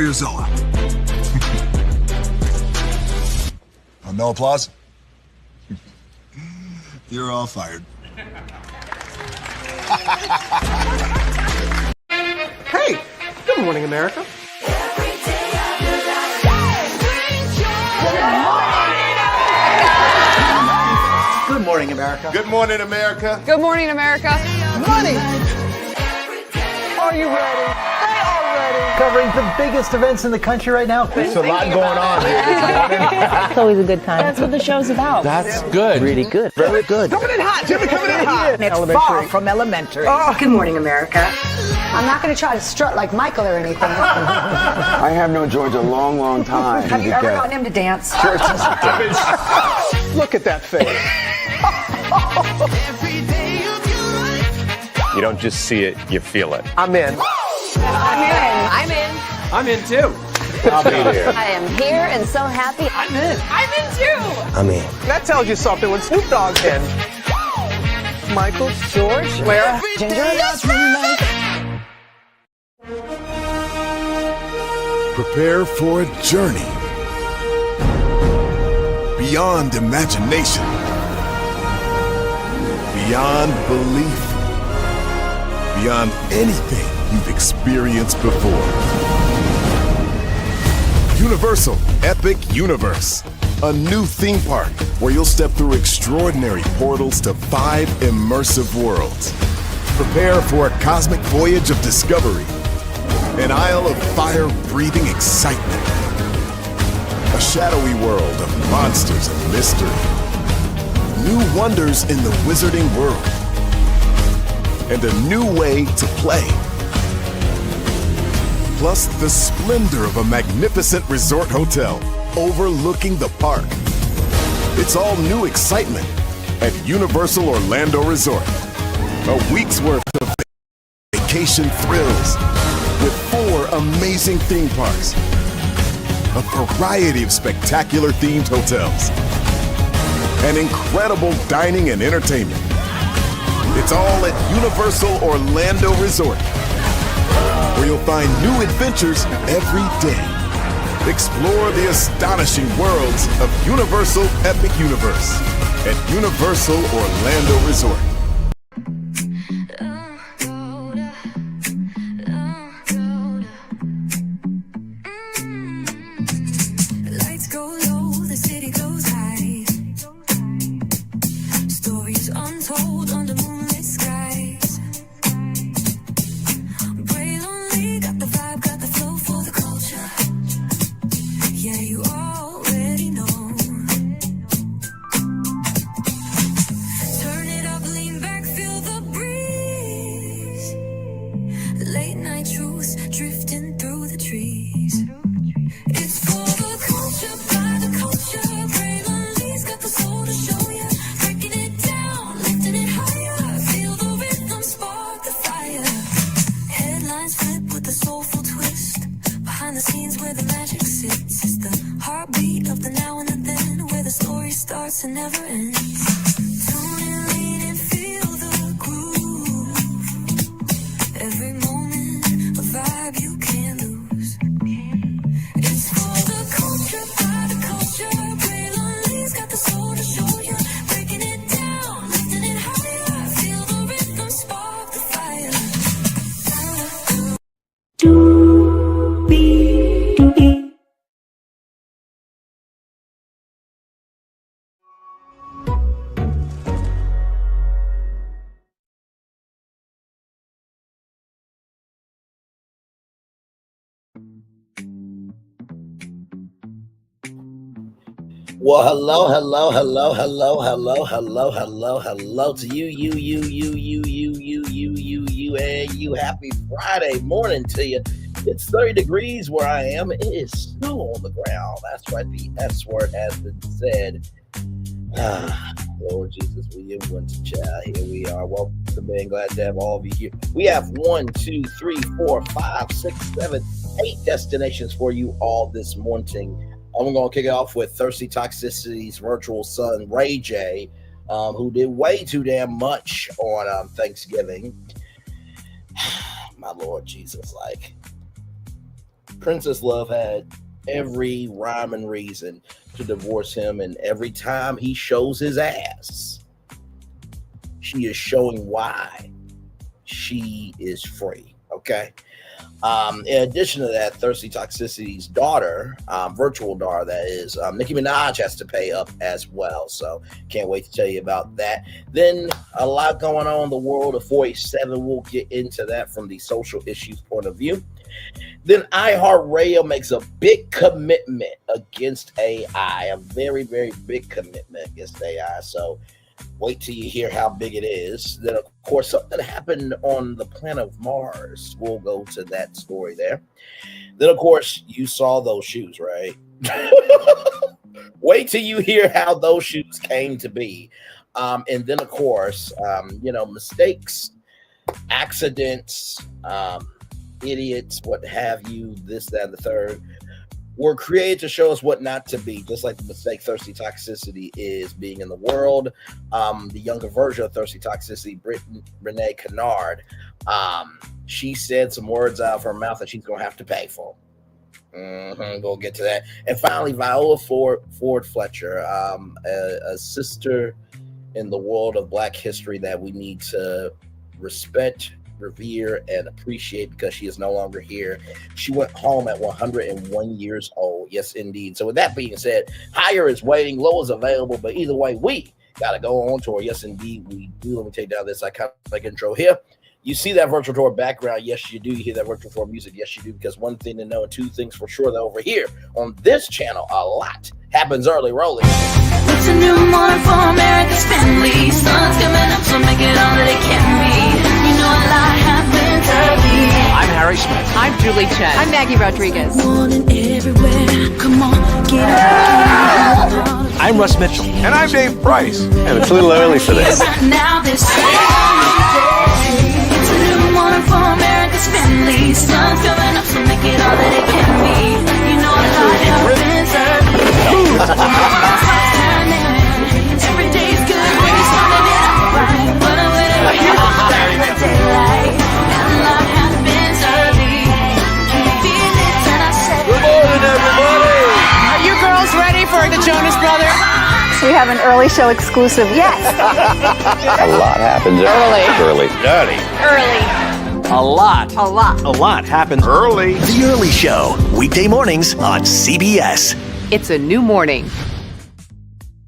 your Zilla. No applause? You're all fired. Hey, good morning, America. Good morning, America. Good morning, America. Good morning, America. Money. Are you ready? They are ready. Covering the biggest events in the country right now. There's a lot going on here. It's always a good time. That's what the show's about. That's good. Really good. Very good. Coming in hot, Jimmy, coming in hot. It's far from elementary. Good morning, America. I'm not going to try to strut like Michael or anything. I have known George a long, long time. Have you ever gotten him to dance? Look at that face. You don't just see it, you feel it. I'm in. I'm in. I'm in too. I'll be there. I am here and so happy. I'm in. I'm in too. I'm in. That tells you something when Snoop Dogg's in. Michael, George, Lara, Ginger. Prepare for a journey beyond imagination, beyond belief, beyond anything you've experienced before. Universal Epic Universe, a new theme park where you'll step through extraordinary portals to 5 immersive worlds. Prepare for a cosmic voyage of discovery, an isle of fire-breathing excitement, a shadowy world of monsters and mystery, new wonders in the wizarding world, and a new way to play. Plus the splendor of a magnificent resort hotel overlooking the park. It's all new excitement at Universal Orlando Resort. A week's worth of vacation thrills with 4 amazing theme parks, a variety of spectacular themed hotels, and incredible dining and entertainment. It's all at Universal Orlando Resort, where you'll find new adventures every day. Explore the astonishing worlds of Universal Epic Universe at Universal Orlando Resort. Lights go low, the city goes high. Stories untold under moonlit skies. Pray lonely, got the vibe, got the flow for the culture. Yeah, you already know. Turn it up, lean back, feel the breeze. Late night truths drifting through the trees. It's for the culture, by the culture. Pray lonely's got the soul to show ya. Breaking it down, lifting it higher. Feel the rhythm, spark the fire. Headlines flip with a soulful twist. Behind the scenes where the magic sits. It's the heartbeat of the now and the then, where the story starts and never ends. Tune in, lean in, feel the groove. Every moment, a vibe you can't lose. It's for the culture, by the culture. Pray lonely's got the soul to show you. Breaking it down, lifting it higher. Feel the rhythm, spark the fire. Well, hello to you, and you. Happy Friday morning to you. It's 30 degrees where I am. It is snow on the ground. That's right. The S word has been said. Lord Jesus, we in winter, child. Here we are. Welcome in. Glad to have all of you here. We have 1, 2, 3, 4, 5, 6, 7, 8 destinations for you all this morning. I'm going to kick it off with Thirsty Toxicity's virtual son, Ray J, who did way too damn much on Thanksgiving. My Lord Jesus, like, Princess Love had every rhyme and reason to divorce him, and every time he shows his ass, she is showing why she is free. Okay. In addition to that, Thirsty Toxicity's daughter, virtual daughter, that is, Nicki Minaj has to pay up as well. So can't wait to tell you about that. Then a lot going on in the world of 47. We'll get into that from the social issues point of view. Then iHeartRadio makes a big commitment against AI, a very, very big commitment against AI. So wait till you hear how big it is. Then, of course, something happened on the planet of Mars. We'll go to that story there. Then, of course, you saw those shoes, right? Wait till you hear how those shoes came to be. And then, of course, mistakes, accidents, idiots, what have you, this, that, and the third, were created to show us what not to be, just like the mistake Thirsty Toxicity is being in the world. The younger version of Thirsty Toxicity, Brenay Kennard, she said some words out of her mouth that she's going to have to pay for. We'll get to that. And finally, Viola Fletcher, a sister in the world of Black history that we need to respect, revere, and appreciate because she is no longer here. She went home at 101 years old. Yes, indeed. So with that being said, higher is waiting, low is available, but either way, we got to go on tour. Yes, indeed, we do. Let me take down this iconic intro here. You see that virtual tour background? Yes, you do. You hear that virtual tour music? Yes, you do. Because one thing to know and two things for sure that over here on this channel, a lot happens early rolling. It's a new morning for America's family. Sun's coming up, so make it all that it can be. You know a lot happens early. I'm Harry Smith. I'm Julie Chen. I'm Maggie Rodriguez. Morning everywhere. Come on, get up. I'm Russ Mitchell. And I'm Dave Price. And it's a little early for this. Right now, this it's a new morning for America's family. Sun's coming up, so make it all that it can be. You know a lot happens early. Every day's good when you're starting it off right. But I'm waiting for the daylight. And a lot happens early. Can you feel it? And I said, Good morning, everybody. Are you girls ready for the Jonas Brothers? We have an early show exclusive. Yes. A lot happens early. A lot. A lot. A lot happens Early. The Early Show, weekday mornings on CBS. It's a new morning.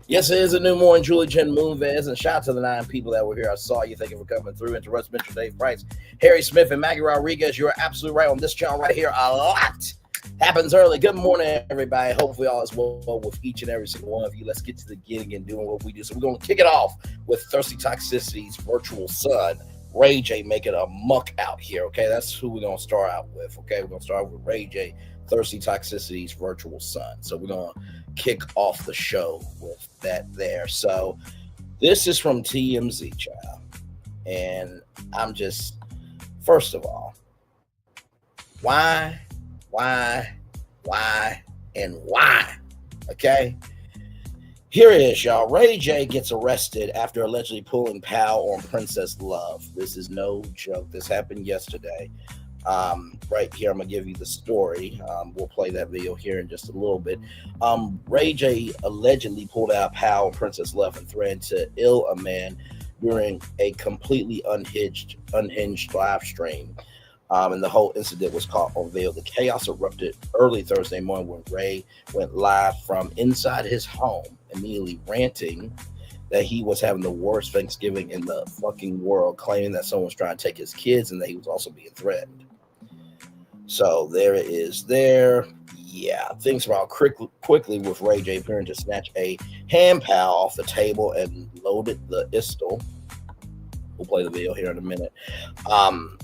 Yes, it is a new morning. Julie Chen Moonves, and shout out to the 9 people that were here. I saw you. Thank you for coming through. And to Russ Mitchell, Dave Price, Harry Smith, and Maggie Rodriguez. You're absolutely right on this channel right here. A lot happens early. Good morning, everybody. Hopefully all is well with each and every single one of you. Let's get to the getting and doing what we do. So we're going to kick it off with Thirsty Toxicity's virtual son, Ray J, making a muck out here. Okay, that's who we're going to start out with. Okay, we're going to start with Ray J, Thirsty Toxicity's virtual son. So we're going to kick off the show with that there. So this is from TMZ, child. And I'm just, first of all, why, and why? Okay? Here it is, y'all. Ray J gets arrested after allegedly pulling pow on Princess Love. This is no joke. This happened yesterday. Right here, I'm going to give you the story. We'll play that video here in just a little bit. Ray J allegedly pulled out pow on Princess Love and threatened to ill a man during a completely unhinged live stream. And the whole incident was caught on video. The chaos erupted early Thursday morning when Ray went live from inside his home, immediately ranting that he was having the worst Thanksgiving in the fucking world, claiming that someone was trying to take his kids and that he was also being threatened. So there it is there. Yeah, things were out quickly with Ray J appearing to snatch a hand pal off the table and loaded the pistol. We'll play the video here in a minute.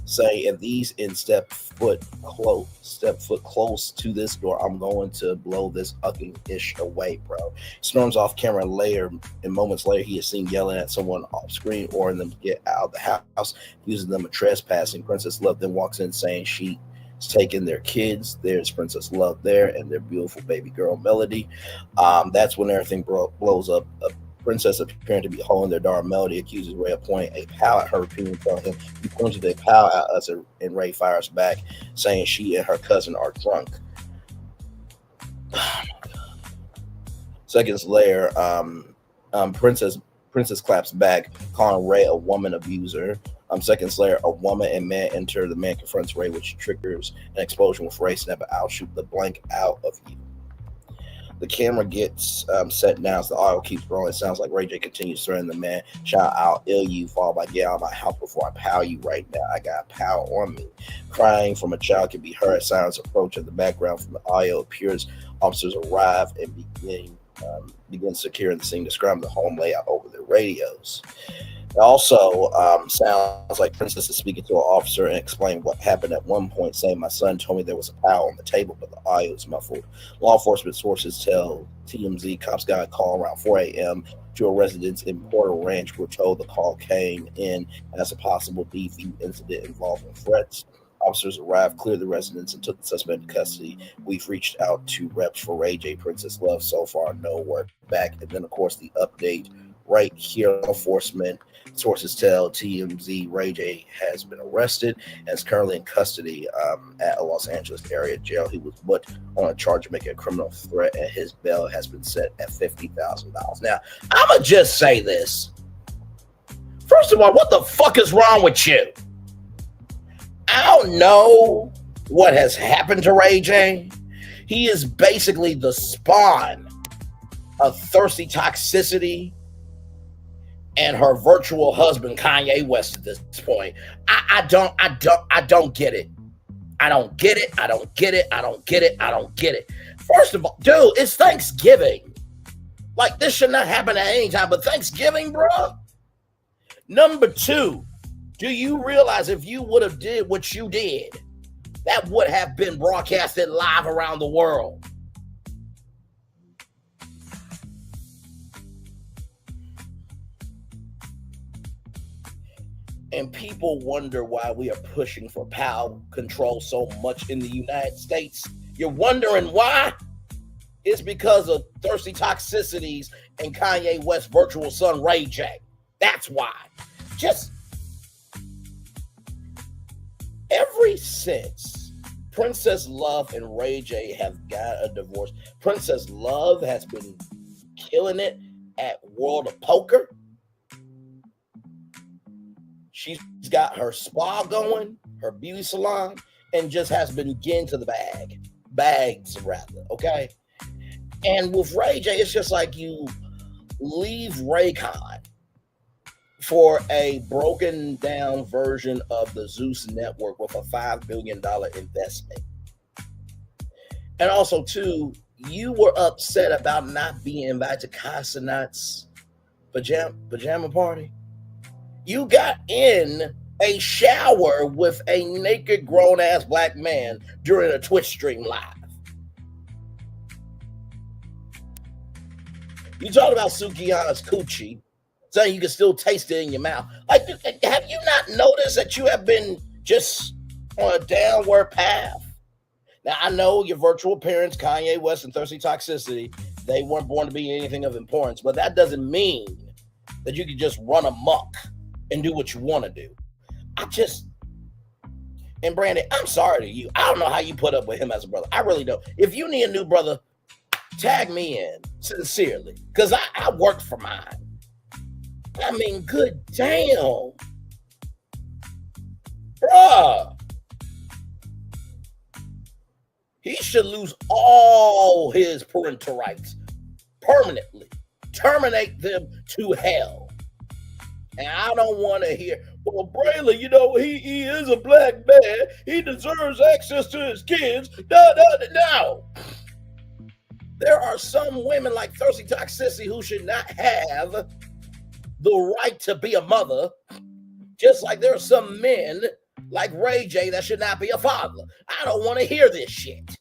Saying if these step foot close to this door, I'm going to blow this fucking ish away, bro. Storms off camera later, and moments later, he is seen yelling at someone off screen, ordering them to get out of the house, using them as trespassing. Princess Love then walks in saying she's taking their kids. There's Princess Love there and their beautiful baby girl Melody. That's when everything blows up Princess, appearing to be holding their daughter Melody, accuses Ray of pointing a pal at her, repeatedly telling him, "You pointed a pal at us," and Ray fires back, saying she and her cousin are drunk. Seconds later, Princess claps back, calling Ray a woman abuser. Seconds later, a woman and man enter. The man confronts Ray, which triggers an explosion with Ray snapping, "I'll shoot the blank out of you." The camera gets set down, so the audio keeps rolling. It sounds like Ray J continues threatening the man, shout, "I'll ill you," followed by, "Get out of my house before I pow you right now. I got power on me." Crying from a child can be heard. Sirens approach. In the background from the audio appears. Officers arrive and begin securing the scene, describing the home layout over their radios. It also sounds like Princess is speaking to an officer and explaining what happened at one point, saying, "My son told me there was a power on the table, but the audio is muffled." Law enforcement sources tell TMZ cops got a call around 4 a.m. to a residence in Porter Ranch. We're told the call came in as a possible DV incident involving threats. Officers arrived, cleared the residence, and took the suspect into custody. We've reached out to reps for Ray J, Princess Love. So far, no word back. And then, of course, the update right here. Enforcement sources tell TMZ Ray J has been arrested and is currently in custody at a Los Angeles area jail. He was put on a charge of making a criminal threat, and his bail has been set at $50,000. Now, I'm going to just say this. First of all, what the fuck is wrong with you? I don't know what has happened to Ray J. He is basically the spawn of thirsty toxicity and her virtual husband Kanye West at this point. I don't get it. I don't get it. First of all, dude, it's Thanksgiving. Like, this should not happen at any time, but Thanksgiving, bro. Number two, do you realize if you would have did what you did, that would have been broadcasted live around the world? And people wonder why we are pushing for power control so much in the United States. You're wondering why? It's because of thirsty toxicities and Kanye West's virtual son, Ray J. That's why. Just ever since Princess Love and Ray J have got a divorce, Princess Love has been killing it at World of Poker. She's got her spa going, her beauty salon, and just has been getting to the bags rather, okay? And with Ray J, it's just like you leave Raycon for a broken down version of the Zeus network with a $5 billion investment. And also, too, you were upset about not being invited to Casanat's pajama party. You got in a shower with a naked grown-ass black man during a Twitch stream live. You talked about Sukihana's coochie, saying you can still taste it in your mouth. Like, have you not noticed that you have been just on a downward path? Now, I know your virtual parents, Kanye West and Thirsty Toxicity, they weren't born to be anything of importance, but that doesn't mean that you can just run amok and do what you want to do. And Brandon, I'm sorry to you. I don't know how you put up with him as a brother. I really don't. If you need a new brother, tag me in, sincerely, because I worked for mine. I mean, good damn. Bruh. He should lose all his parental rights permanently. Terminate them to hell. And I don't want to hear, well, Braylon, he is a black man. He deserves access to his kids. No. There are some women like Thirsty Toxicity who should not have the right to be a mother, just like there are some men like Ray J that should not be a father. I don't want to hear this shit.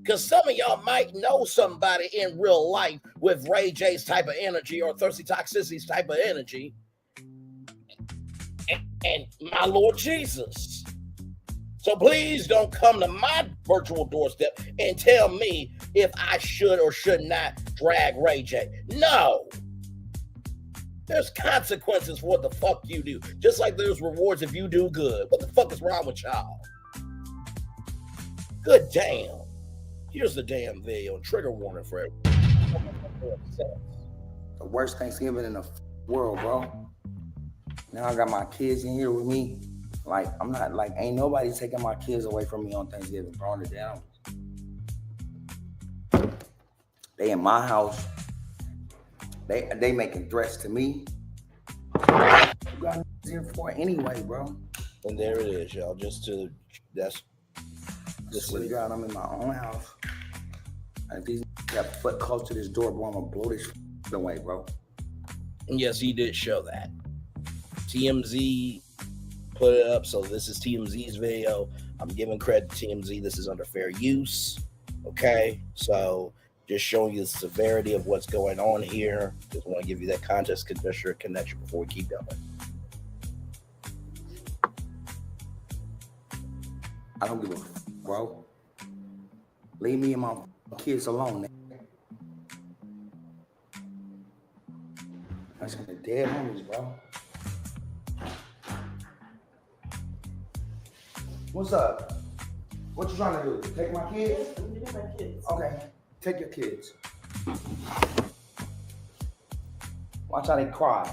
Because some of y'all might know somebody in real life with Ray J's type of energy or Thirsty Toxicity's type of energy. And my Lord Jesus. So please don't come to my virtual doorstep and tell me if I should or should not drag Ray J. No. There's consequences for what the fuck you do. Just like there's rewards if you do good. What the fuck is wrong with y'all? Good damn. Here's the damn video. Trigger warning for everyone. The worst Thanksgiving in the world, bro. Now I got my kids in here with me. Like, I'm not, like, ain't nobody taking my kids away from me on Thanksgiving, bro. On the down. They in my house. They making threats to me. You got here for it anyway, bro. And there it is, y'all. Swear to God, I'm in my own house. And if these got foot close to this door, bro, I'm gonna blow this away, bro. And yes, he did show that. TMZ put it up, so this is TMZ's video. I'm giving credit to TMZ. This is under fair use. Okay, so just showing you the severity of what's going on here. Just want to give you that context, connection before we keep going. I don't give a bro. Leave me and my kids alone. That's the dead homies, bro. What's up? What you trying to do? Take my kids? Okay, take your kids. Watch how they cry.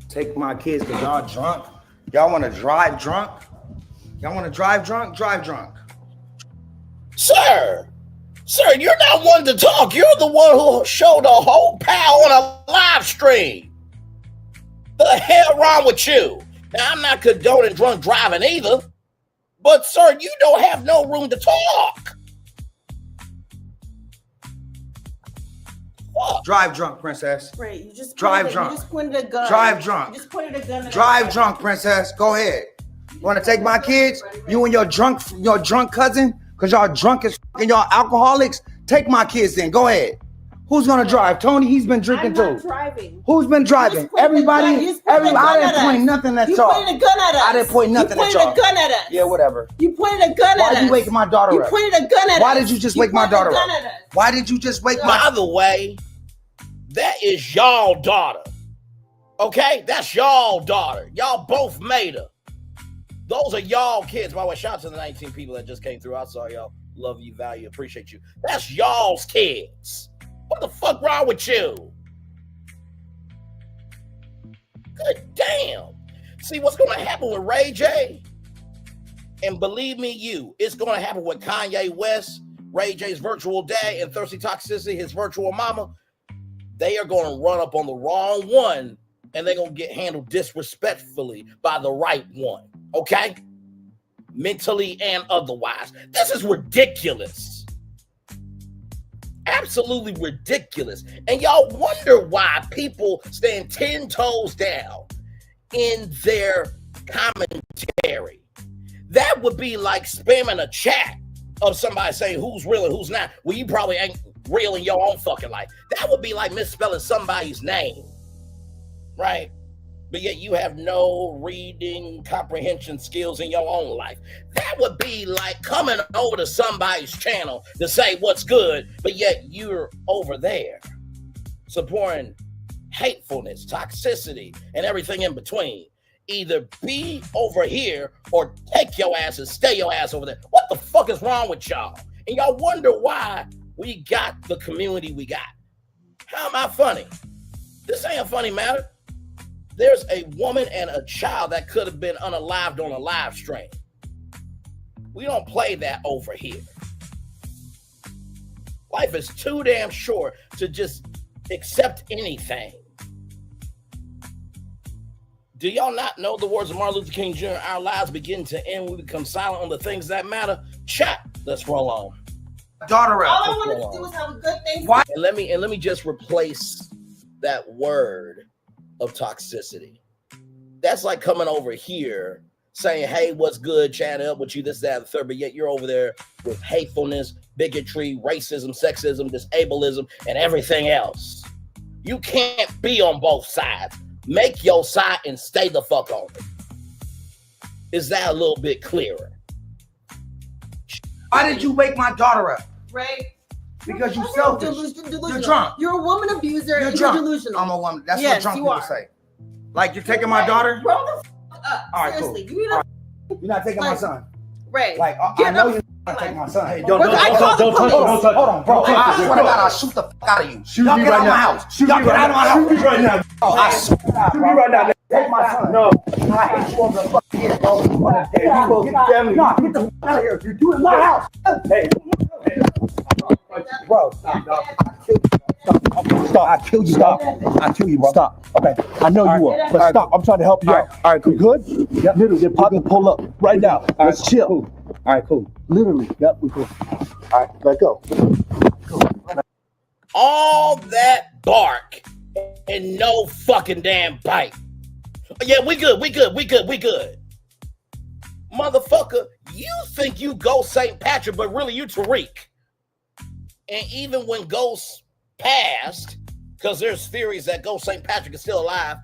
Take my kids because y'all drunk. Y'all want to drive drunk? Y'all want to drive drunk? Drive drunk. Sir, you're not one to talk. You're the one who showed a whole pal on a live stream. The hell wrong with you? Now, I'm not condoning drunk driving either, but sir, you don't have no room to talk. Fuck. Drive drunk, princess. Right, you just drive drunk. You just pointed a gun. Drive drunk. You just pointed a gun. Drive drunk, princess. Go ahead. You want to take my kids? You and your drunk cousin? Because y'all drunk as and y'all alcoholics? Take my kids then. Go ahead. Who's going to drive? Tony, he's been drinking too. I'm not driving. Who's been driving? Everybody? I didn't point nothing at y'all. You pointed a gun at us. I didn't point nothing at y'all. You pointed a gun at us. Yeah, whatever. You pointed a gun at us. Why you waking my daughter up? You pointed a gun at us. Why did you just wake my daughter up? Why did you just wake my... By the way, that is y'all daughter. Okay? That's y'all daughter. Y'all both made her. Those are y'all kids. By the way, shout out to the 19 people that just came through. I saw y'all. Love you, value, appreciate you. That's y'all's kids. What the fuck wrong with you? Good damn. See what's going to happen with Ray J? And believe me, it's going to happen with Kanye West, Ray J's virtual dad, and Thirsty Toxicity, his virtual mama. They are going to run up on the wrong one, and they're going to get handled disrespectfully by the right one. Okay? Mentally and otherwise. This is ridiculous. Absolutely ridiculous. And y'all wonder why people stand 10 toes down in their commentary. That would be like spamming a chat of somebody saying who's real and who's not. Well, you probably ain't real in your own fucking life. That would be like misspelling somebody's name. Right? But yet you have no reading comprehension skills in your own life. That would be like coming over to somebody's channel to say what's good, but yet you're over there supporting hatefulness, toxicity, and everything in between. Either be over here or take your ass and stay your ass over there. What the fuck is wrong with y'all? And y'all wonder why we got the community we got. How am I funny? This ain't a funny matter. There's a woman and a child that could have been unalived on a live stream. We don't play that over here. Life is too damn short to just accept anything. Do y'all not know the words of Martin Luther King Jr.? Our lives begin to end. We become silent on the things that matter. Chat. Let's roll on. Daughter out. All I wanted to do was have a good thing. Why? And let me just replace that word of toxicity. That's like coming over here saying, hey, what's good, chatting up with you, this, that, and the third, but yet you're over there with hatefulness, bigotry, racism, sexism, disableism, and everything else. You can't be on both sides. Make your side and stay the fuck on it. Is that a little bit clearer? Why did you wake my daughter up? Ray, Because you're selfish. Delusional. You're drunk. You're a woman abuser. You're and drunk. You're delusional. I'm a woman. That's Yes, what drunk you people are. say. Like you're taking my daughter. Grow the fuck up. All right, Seriously, cool. you need All right. You're not taking my son. Ray. Like I know you're not taking my son. Hey, Don't touch him. Hold on, bro. I swear to God, I'll shoot the fuck out of you. Y'all get out of my house. Y'all get out of my house. Shoot me right now. Oh, I swear to God, Shoot me right now. take my son. No. I hate you on the fucking head, bro. Hey, you supposed to get family. Nah, get the fuck out of here. You do it in my house. Hey. Bro, stop. I kill you. Stop. I kill you, bro. Stop. Okay. I know you will, but stop. I'm trying to help you out. All right, cool. You good? Yep. Literally, then pop and pull up right now. Let's chill. Cool. All right, cool. Literally. Yep, we cool. All right, let's go. All that bark and no fucking damn bite. Yeah, we good. Motherfucker, you think you Ghost St. Patrick, but really you Tariq. And even when Ghost passed, because there's theories that Ghost St. Patrick is still alive,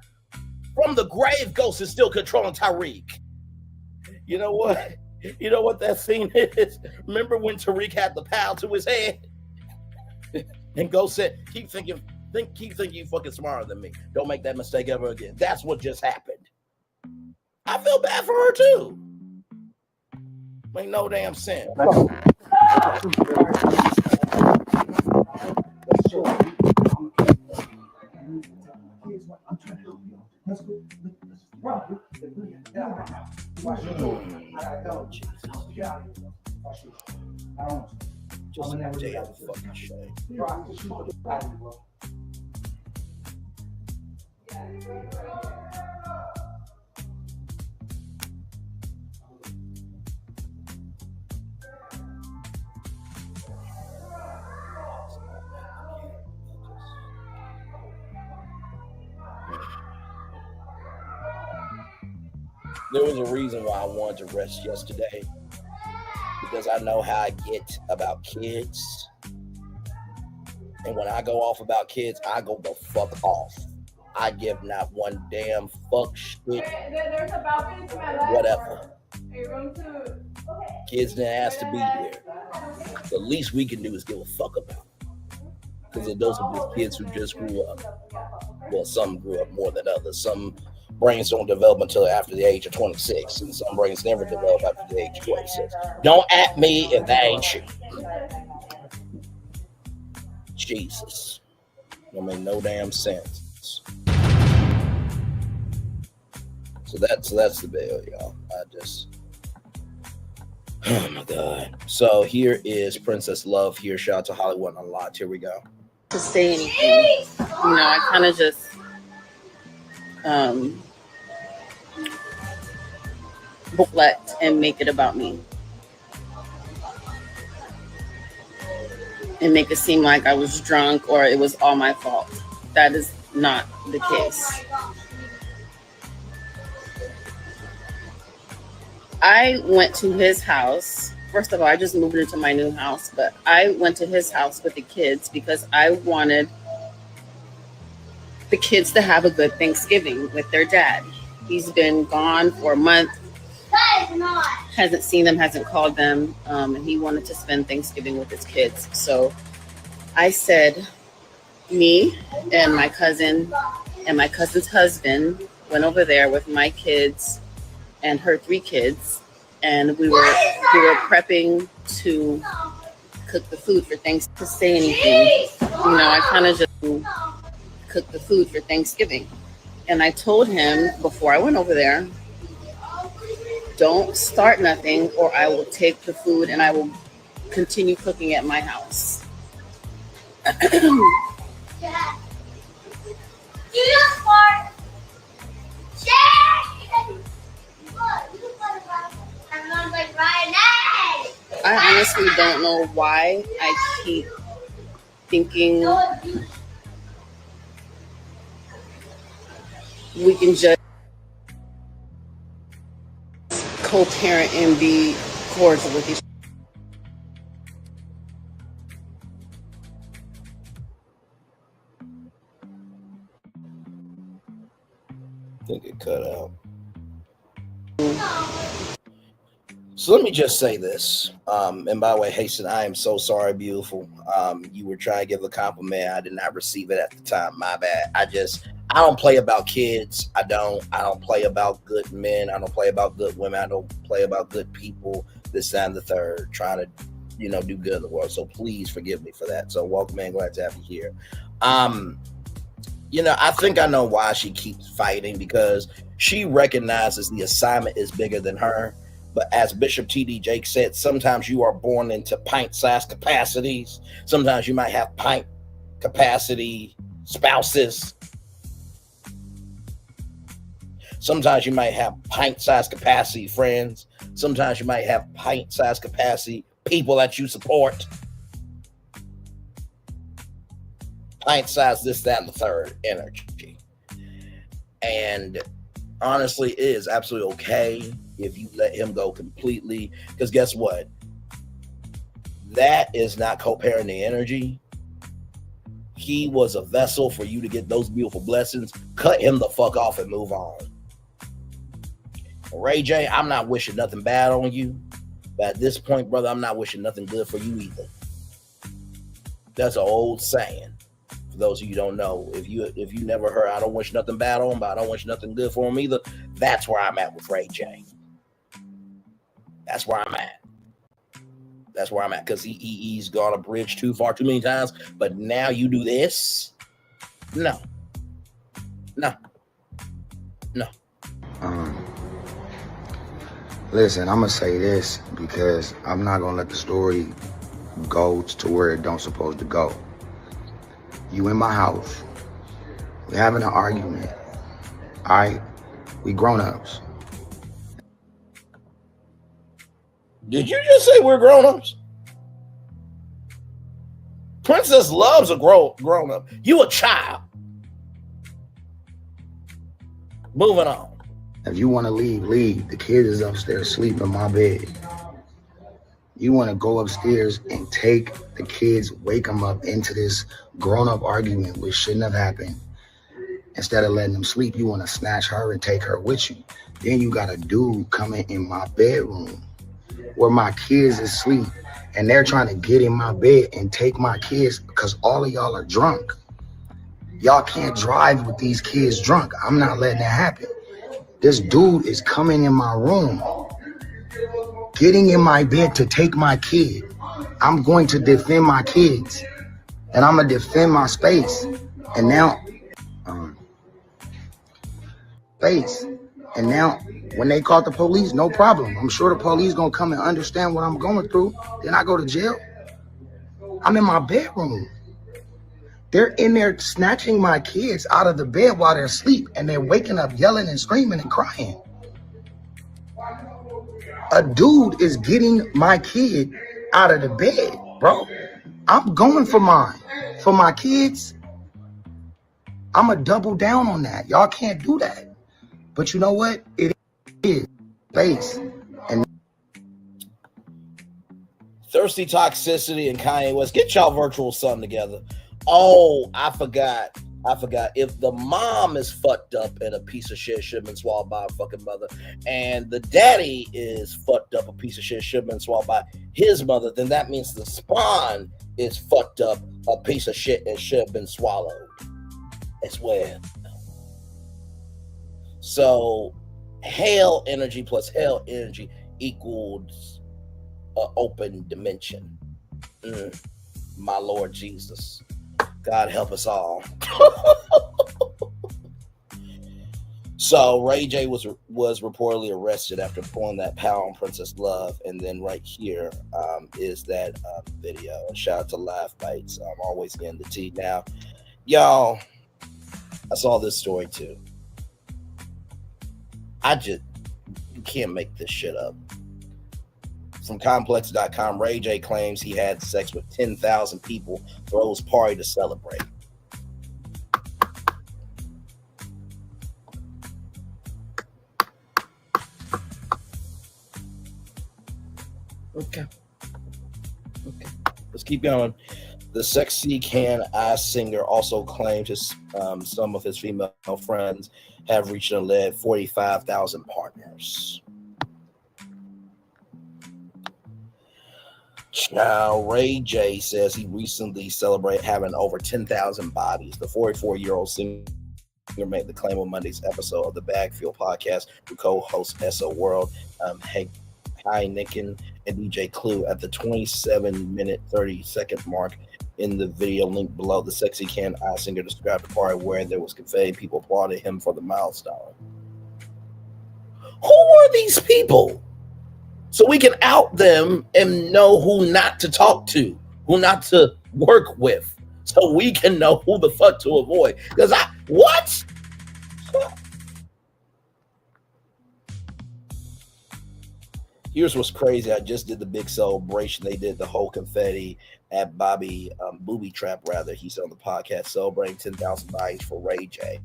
from the grave, Ghost is still controlling Tariq. You know what? You know what that scene is? Remember when Tariq had the pal to his head? And Ghost said, keep thinking you fucking smarter than me. Don't make that mistake ever again. That's what just happened. I feel bad for her too. Make no damn sense. Just a damn fucking shame. There was a reason why I wanted to rest yesterday, because I know how I get about kids. And when I go off about kids, I go the fuck off. I give not one damn fuck shit. Whatever. Kids didn't ask to be here. The least we can do is give a fuck about them. Because those are just kids who just grew up. Well, some grew up more than others. Some brains don't develop until after the age of 26, and some brains never develop after the age of 26. Don't at me if that ain't you. Jesus. That made no damn sense. So that's the bill, y'all. Oh my God. So here is Princess Love here. Shout out to Hollywood Unlocked. Here we go. To say anything, I kind of just reflect and make it about me and make it seem like I was drunk or it was all my fault. That is not the case. I went to his house. First of all, I just moved into my new house, but I went to his house with the kids because I wanted the kids to have a good Thanksgiving with their dad. He's been gone for a month, hasn't seen them, hasn't called them, and he wanted to spend Thanksgiving with his kids. So I said, me and my cousin and my cousin's husband went over there with my kids and her 3 kids, and we were prepping to cook the food for Thanksgiving. To say anything, I kind of just cook the food for Thanksgiving. And I told him before I went over there, don't start nothing or I will take the food and I will continue cooking at my house. I honestly don't know why I keep thinking we can just co-parent and be cordial with each other. I think it cut out. So let me just say this. And by the way, Hasten, I am so sorry, beautiful. You were trying to give a compliment. I did not receive it at the time. My bad. I don't play about kids. I don't play about good men. I don't play about good women. I don't play about good people. This, that, and the third, trying to, do good in the world. So please forgive me for that. So welcome, man. Glad to have you here. I think I know why she keeps fighting, because she recognizes the assignment is bigger than her. But as Bishop T.D. Jakes said, sometimes you are born into pint-sized capacities. Sometimes you might have pint capacity spouses. Sometimes you might have pint-sized capacity friends. Sometimes you might have pint-sized capacity people that you support. Pint-sized this, that, and the third energy. And honestly, it is absolutely okay if you let him go completely, because guess what? That is not co-parenting energy. He was a vessel for you to get those beautiful blessings. Cut him the fuck off and move on. Ray J, I'm not wishing nothing bad on you, but at this point, brother, I'm not wishing nothing good for you either. That's an old saying. For those of you who don't know, if you never heard, I don't wish nothing bad on him, but I don't wish nothing good for him either. That's where I'm at with Ray J. That's where I'm at. That's where I'm at, because he's gone a bridge too far too many times. But now you do this? No. Listen, I'm gonna say this because I'm not gonna let the story go to where it don't supposed to go. You in my house, we having an argument. All right, we grown-ups. Did you just say we're grown-ups? Princess loves a grown-up. You a child. Moving on. If you want to leave. The kid is upstairs asleep in my bed. You want to go upstairs and take the kids, wake them up into this grown-up argument, which shouldn't have happened. Instead of letting them sleep, you want to snatch her and take her with you. Then you got a dude coming in my bedroom where my kids is asleep, and they're trying to get in my bed and take my kids because all of y'all are drunk. Y'all can't drive with these kids drunk. I'm not letting that happen. This dude is coming in my room, getting in my bed to take my kid. I'm going to defend my kids, and I'm going to defend my space. And now, when they call the police, no problem. I'm sure the police gonna come and understand what I'm going through. Then I go to jail. I'm in my bedroom. They're in there snatching my kids out of the bed while they're asleep, and they're waking up yelling and screaming and crying. A dude is getting my kid out of the bed, bro. I'm going for mine. For my kids, I'm going to double down on that. Y'all can't do that. But you know what? It is space. And Thirsty Toxicity and Kanye West. Get y'all virtual son together. Oh, I forgot. If the mom is fucked up and a piece of shit, should have been swallowed by a fucking mother, and the daddy is fucked up, a piece of shit, should have been swallowed by his mother, then that means the spawn is fucked up, a piece of shit, and should have been swallowed as well. So hell energy plus hell energy equals an open dimension. My Lord Jesus. God help us all. So Ray J was reportedly arrested after pulling that power on Princess Love, and then right here is that video. Shout out to Live Bites. I'm always getting the tea now, y'all. I saw this story too. You can't make this shit up. From complex.com, Ray J claims he had sex with 10,000 people, throws party to celebrate. Okay. Let's keep going. The sexy can-eye singer also claimed some of his female friends have reached and led 45,000 partners. Child, Ray J says he recently celebrated having over 10,000 bodies. The 44-year-old singer made the claim on Monday's episode of the Bagfield podcast with co-host SO World, Heineken, and DJ Clue at the 27-minute 30-second mark. In the video link below, the sexy can-eye singer described the party where there was confetti. People applauded him for the milestone. Who are these people? So we can out them and know who not to talk to, who not to work with, so we can know who the fuck to avoid. Because what? Here's what's crazy. I just did the big celebration. They did the whole confetti at Bobby Booby Trap, rather. He said on the podcast, celebrating 10,000 bodies for Ray J.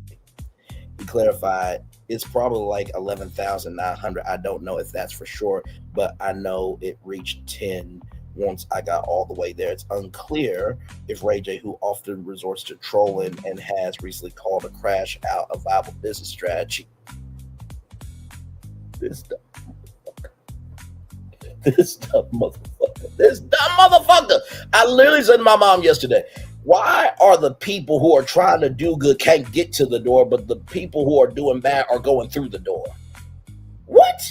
He clarified, it's probably like 11,900. I don't know if that's for sure, but I know it reached 10 once I got all the way there. It's unclear if Ray J, who often resorts to trolling and has recently called a crash out a viable business strategy. This dumb motherfucker. I literally said to my mom yesterday, why are the people who are trying to do good can't get to the door, but the people who are doing bad are going through the door? What?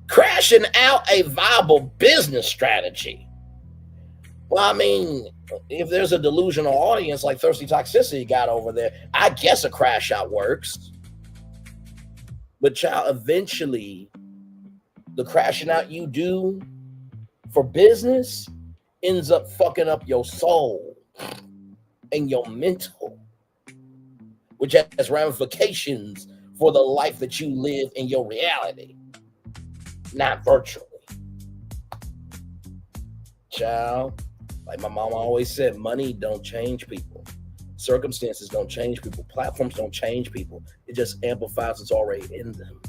Crashing out a viable business strategy. Well, I mean, if there's a delusional audience like Thirsty Toxicity got over there, I guess a crash out works. But child, eventually, the crashing out you do for business ends up fucking up your soul and your mental, which has ramifications for the life that you live in your reality, not virtually. Child, like my mama always said, money don't change people. Circumstances don't change people. Platforms don't change people. It just amplifies what's already in them.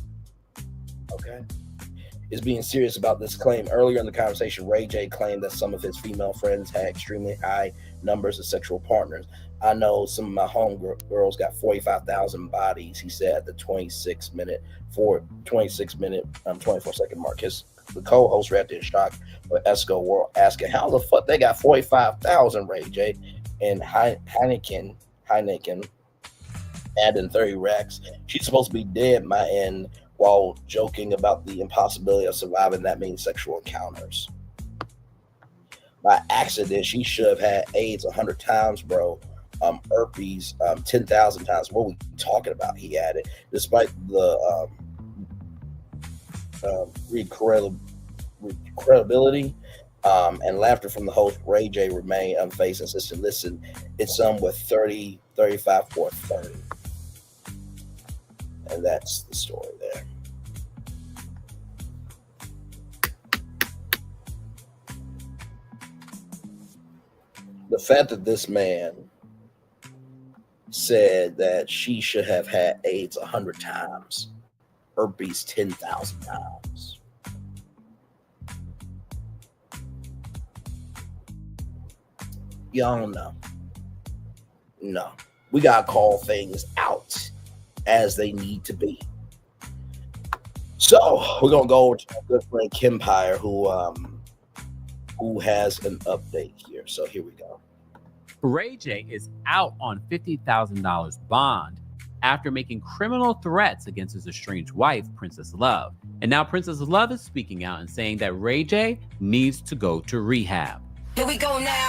Okay? Is being serious about this claim. Earlier in the conversation, Ray J claimed that some of his female friends had extremely high numbers of sexual partners. I know some of my homegirls got 45,000 bodies, he said at the 24-second mark. The co-host reacted in shock with Esco World asking, how the fuck they got 45,000, Ray J? And Heineken adding 30 racks. She's supposed to be dead, my end, while joking about the impossibility of surviving that many sexual encounters. By accident, she should have had AIDS 100 times, bro. Herpes 10,000 times. What are we talking about? He added. Despite the credibility and laughter from the host, Ray J remained unfazed, insisted, listen, it's some with 30, 35, or 30. And that's the story there. The fact that this man said that she should have had AIDS 100 times, herpes 10,000 times. Y'all don't know. No. We got to call things out as they need to be. So we're gonna go over to our good friend Kempire, who has an update here. So here we go. Ray J is out on $50,000 bond after making criminal threats against his estranged wife, Princess Love. And now Princess Love is speaking out and saying that Ray J needs to go to rehab. Here we go now.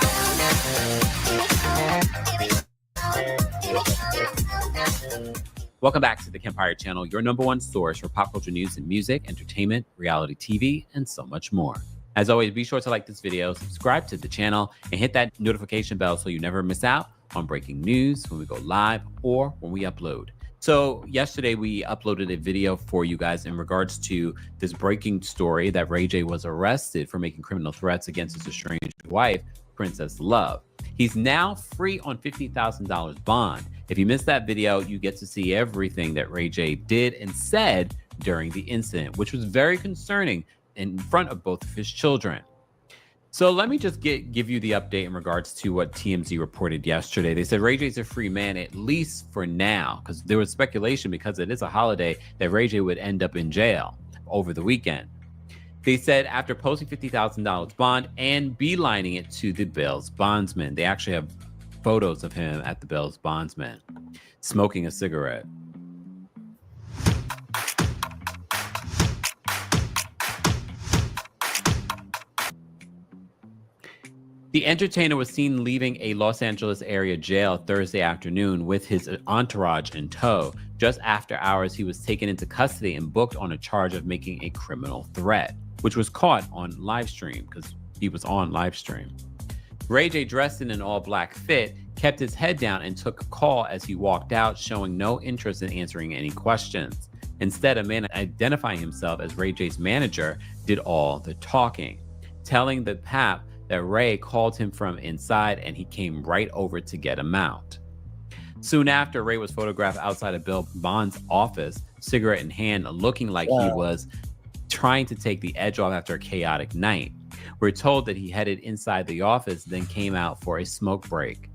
Welcome back to the Kempire Channel, your number one source for pop culture news and music, entertainment, reality TV, and so much more. As always, be sure to like this video, subscribe to the channel, and hit that notification bell so you never miss out on breaking news when we go live or when we upload. So yesterday we uploaded a video for you guys in regards to this breaking story that Ray J was arrested for making criminal threats against his estranged wife, Princess Love. He's now free on $50,000 bond. If you missed that video, you get to see everything that Ray J did and said during the incident, which was very concerning in front of both of his children. So let me just give you the update in regards to what TMZ reported yesterday. They said Ray J's a free man, at least for now, because there was speculation, because it is a holiday, that Ray J would end up in jail over the weekend. They said after posting $50,000 bond and beelining it to the bail's bondsman. They actually have photos of him at the bail's bondsman smoking a cigarette. The entertainer was seen leaving a Los Angeles area jail Thursday afternoon with his entourage in tow. Just after hours, he was taken into custody and booked on a charge of making a criminal threat, which was caught on live stream because he was on live stream. Ray J, dressed in an all-black fit, kept his head down and took a call as he walked out, showing no interest in answering any questions. Instead, a man identifying himself as Ray J's manager did all the talking, telling the Pap that Ray called him from inside and he came right over to get him out. Soon after, Ray was photographed outside of Bill Bond's office, cigarette in hand, looking like he was trying to take the edge off after a chaotic night. We're told that he headed inside the office, then came out for a smoke break.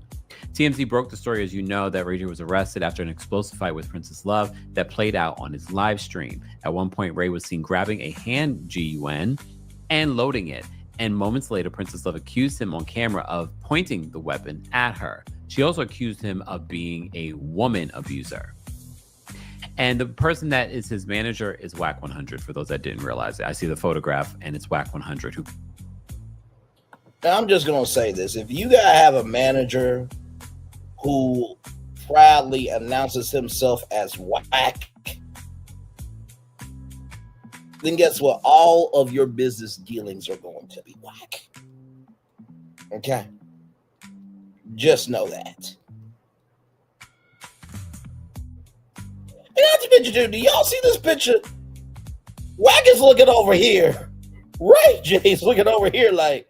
TMZ broke the story, as you know, that Ray J was arrested after an explosive fight with Princess Love that played out on his live stream. At one point, Ray was seen grabbing a hand GUN and loading it. And moments later, Princess Love accused him on camera of pointing the weapon at her. She also accused him of being a woman abuser. And the person that is his manager is Whack 100, for those that didn't realize it. I see the photograph, and it's Whack 100. Now, I'm just going to say this. If you got to have a manager who proudly announces himself as Whack, then guess what? All of your business dealings are going to be whack. Okay? Just know that. And not to mention, dude, do y'all see this picture? Whack is looking over here. Ray J's looking over here like,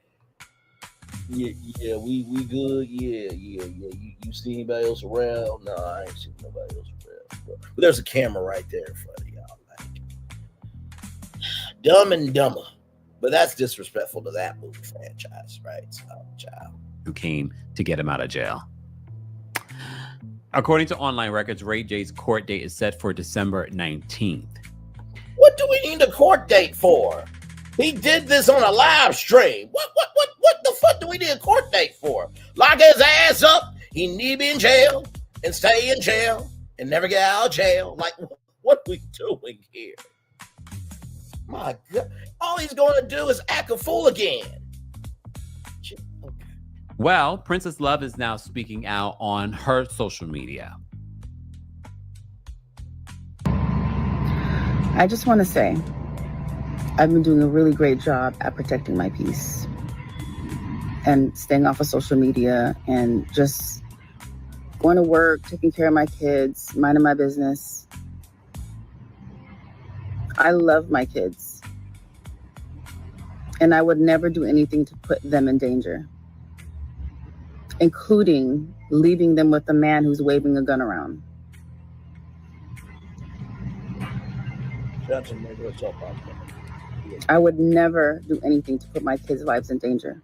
yeah, we good. Yeah. You see anybody else around? No, I ain't seen nobody else around. But there's a camera right there in front of y'all. Dumb and Dumber. But that's disrespectful to that movie franchise, right? So, child. Who came to get him out of jail. According to online records, Ray J's court date is set for December 19th. What do we need a court date for? He did this on a live stream. What the fuck do we need a court date for? Lock his ass up. He need to be in jail and stay in jail and never get out of jail. Like, what are we doing here? My God, all he's going to do is act a fool again. Well, Princess Love is now speaking out on her social media. I just want to say, I've been doing a really great job at protecting my peace and staying off of social media and just going to work, taking care of my kids, minding my business. I love my kids, and I would never do anything to put them in danger, including leaving them with a man who's waving a gun around. I would never do anything to put my kids' lives in danger.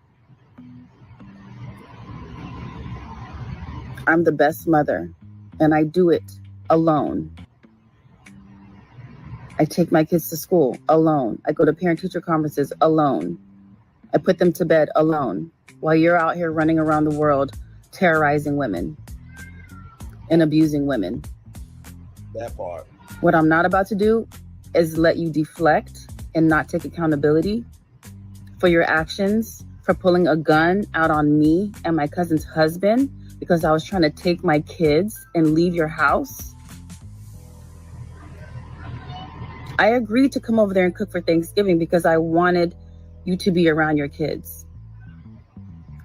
I'm the best mother, and I do it alone. I take my kids to school alone. I go to parent-teacher conferences alone. I put them to bed alone while you're out here running around the world terrorizing women and abusing women. That part. What I'm not about to do is let you deflect and not take accountability for your actions, for pulling a gun out on me and my cousin's husband because I was trying to take my kids and leave your house. I agreed to come over there and cook for Thanksgiving because I wanted you to be around your kids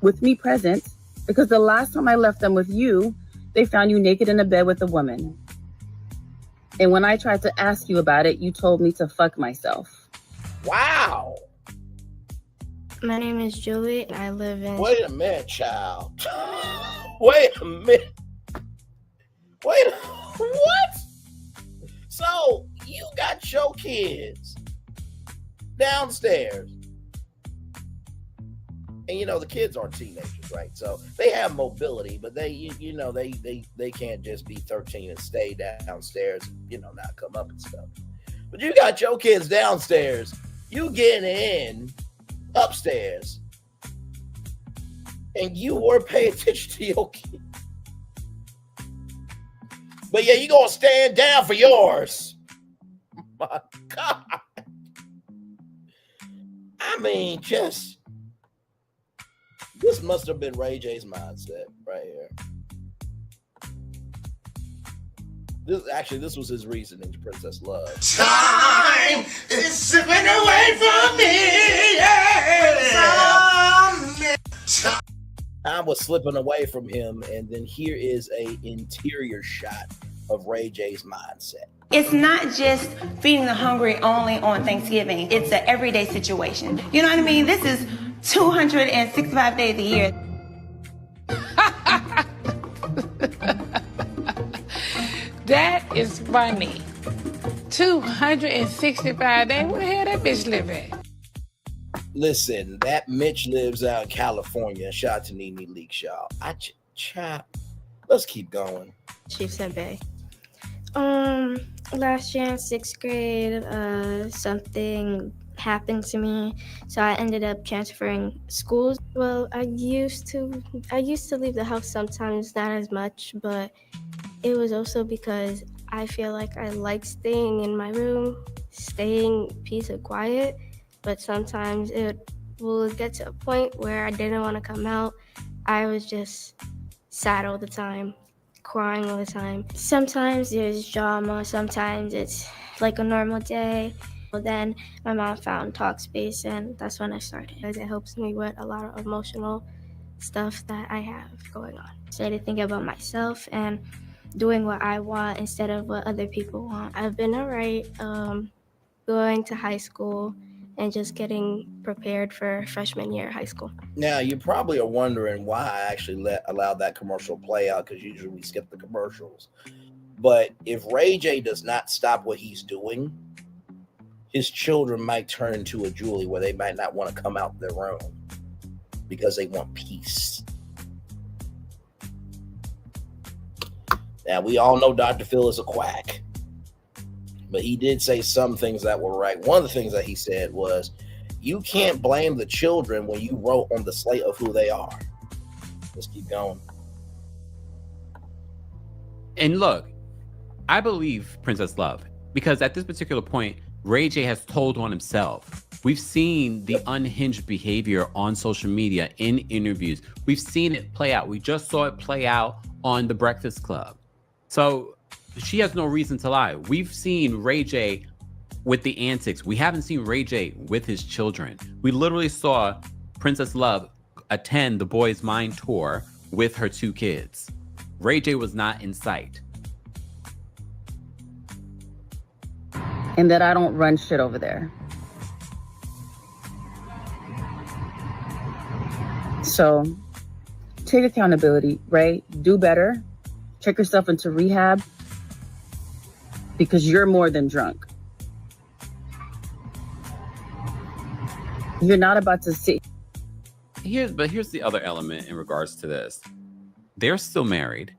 with me present, because the last time I left them with you, they found you naked in a bed with a woman. And when I tried to ask you about it, you told me to fuck myself. Wow. My name is Julie. I live in... Wait a minute, child. Wait a minute. What? So, you got your kids downstairs. And, the kids aren't teenagers, right? So, they have mobility, but they can't just be 13 and stay downstairs, not come up and stuff. But you got your kids downstairs, You getting in upstairs and you were paying attention to your kid. But yeah, you gonna stand down for yours. My God. I mean, this must have been Ray J's mindset right here. This was his reasoning to Princess Love. Time is slipping away from me. Time was slipping away from him, and then here is a interior shot of Ray J's mindset. It's not just feeding the hungry only on Thanksgiving. It's an everyday situation. You know what I mean? This is 265 days a year. That is funny. 265 days. Where the hell that bitch live at? Listen, that Mitch lives out in California. Shout out to Nene Leaks, y'all. Let's keep going. Chief Senbei. Last year in 6th grade, something happened to me, so I ended up transferring schools. Well, I used to leave the house sometimes, not as much, but it was also because I feel like I like staying in my room, staying peace and quiet, but sometimes it will get to a point where I didn't want to come out. I was just sad all the time, crying all the time. Sometimes there's drama, sometimes it's like a normal day. Well, then my mom found Talkspace, and that's when I started. It helps me with a lot of emotional stuff that I have going on. I started thinking about myself and doing what I want instead of what other people want. I've been all right going to high school and just getting prepared for freshman year of high school. Now, you probably are wondering why I actually allowed that commercial play out, because usually we skip the commercials. But if Ray J does not stop what he's doing, his children might turn into a Julie where they might not want to come out their room because they want peace. Now, we all know Dr. Phil is a quack, but he did say some things that were right. One of the things that he said was, you can't blame the children when you wrote on the slate of who they are. Let's keep going. And look, I believe Princess Love, because at this particular point, Ray J has told on himself. We've seen the unhinged behavior on social media, in interviews. We've seen it play out. We just saw it play out on The Breakfast Club. So she has no reason to lie. We've seen Ray J with the antics. We haven't seen Ray J with his children. We literally saw Princess Love attend the Boys Mind tour with her 2 kids. Ray J was not in sight. And that I don't run shit over there. So take accountability, Ray. Do better. Check yourself into rehab, because you're more than drunk. You're not about to sit. Here's the other element in regards to this. They're still married.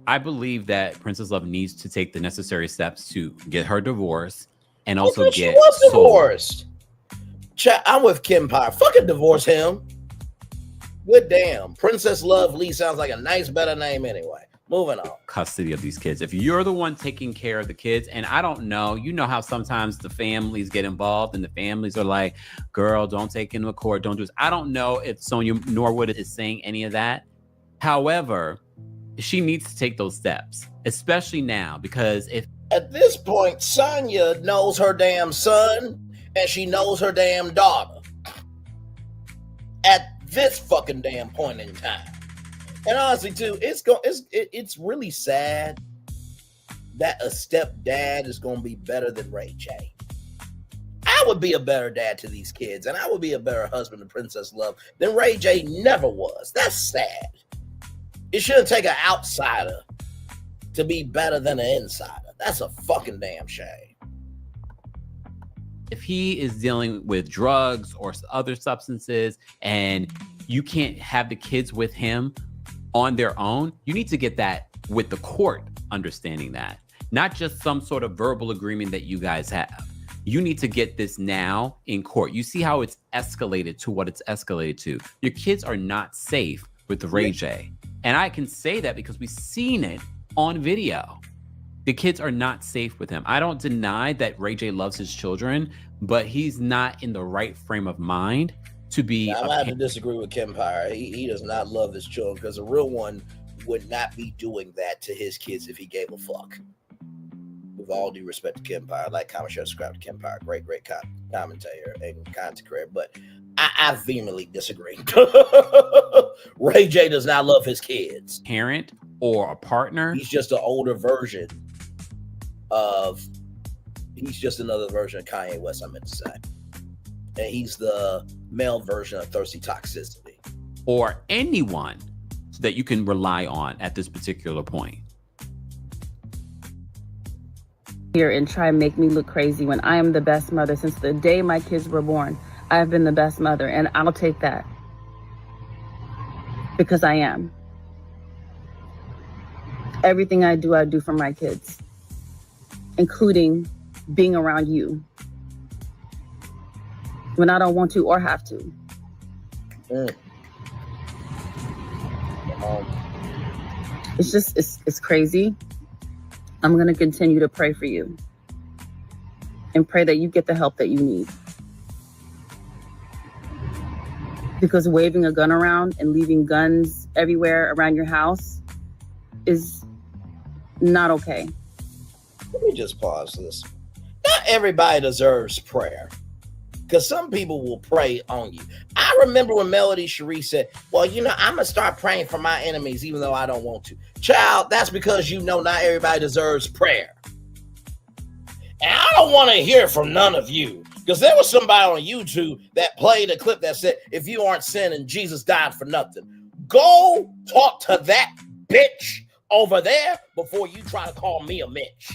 I believe that Princess Love needs to take the necessary steps to get her divorce and also She get was sold. divorced. I'm with Kim Pye. Fucking divorce him. Good damn. Princess Love Lee sounds like a nice, better name anyway. Moving on. Custody of these kids. If you're the one taking care of the kids, and I don't know, you know how sometimes the families get involved and the families are like, girl, don't take him to court, don't do this. I don't know if Sonia Norwood is saying any of that. However, she needs to take those steps, especially now, because if at this point, Sonya knows her damn son and she knows her damn daughter. At this fucking damn point in time. And honestly, too, it's really sad that a stepdad is going to be better than Ray J. I would be a better dad to these kids, and I would be a better husband to Princess Love than Ray J never was. That's sad. It shouldn't take an outsider to be better than an insider. That's a fucking damn shame. if he is dealing with drugs or other substances and you can't have the kids with him on their own, you need to get that with the court understanding that, not just some sort of verbal agreement that you guys have. You need to get this now in court. You see how it's escalated to what it's escalated to. Your kids are not safe with Ray J. And I can say that because we've seen it on video. The kids are not safe with him. I don't deny that Ray J loves his children, but he's not in the right frame of mind to be. I'm gonna have to disagree with Kempire. He does not love his children because a real one would not be doing that to his kids if he gave a fuck. With all due respect to Kempire, like, comment, share, subscribe to Kempire. Great commentator and content creator. But I vehemently disagree. Ray J does not love his kids. Parent or a partner. He's just an older version he's just another version of Kanye West, I meant to say. And he's the male version of thirsty toxicity. Or anyone that you can rely on at this particular point. Here and try and make me look crazy when I am the best mother. Since the day my kids were born, I've been the best mother, and I'll take that. Because I am. Everything I do for my kids, including being around you when I don't want to or have to. It's just, it's crazy. I'm going to continue to pray for you and pray that you get the help that you need. Because waving a gun around and leaving guns everywhere around your house is not okay. Let me just pause this. Not everybody deserves prayer, because some people will pray on you. I remember when Melody Cherie said, well, I'm going to start praying for my enemies even though I don't want to. Child, that's because not everybody deserves prayer. And I don't want to hear from none of you, because there was somebody on YouTube that played a clip that said, if you aren't sinning, Jesus died for nothing. Go talk to that bitch over there before you try to call me a Mitch.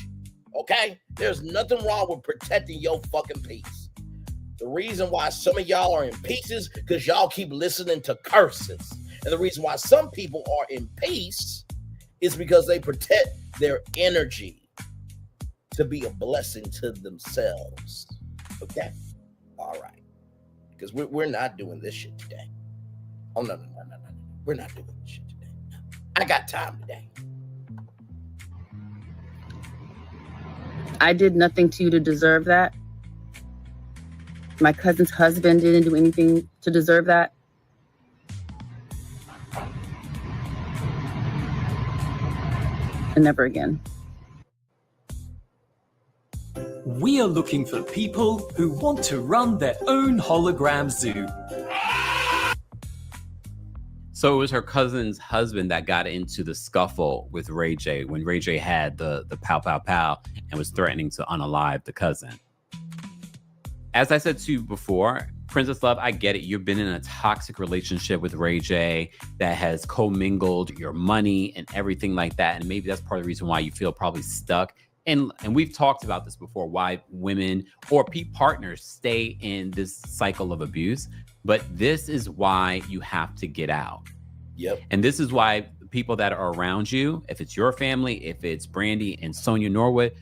Okay? There's nothing wrong with protecting your fucking peace. The reason why some of y'all are in pieces because y'all keep listening to curses. And the reason why some people are in peace is because they protect their energy to be a blessing to themselves. Okay? All right. Because we're not doing this shit today. Oh, no. We're not doing this shit today. No. I got time today. I did nothing to you to deserve that. My cousin's husband didn't do anything to deserve that. And never again. We are looking for people who want to run their own hologram zoo. So it was her cousin's husband that got into the scuffle with Ray J when Ray J had the pow, pow, pow and was threatening to unalive the cousin. As I said to you before, Princess Love, I get it. You've been in a toxic relationship with Ray J that has commingled your money and everything like that. And maybe that's part of the reason why you feel probably stuck. And we've talked about this before, why women or partners stay in this cycle of abuse. But this is why you have to get out. Yep. And this is why people that are around you, if it's your family, if it's Brandy and Sonia Norwood,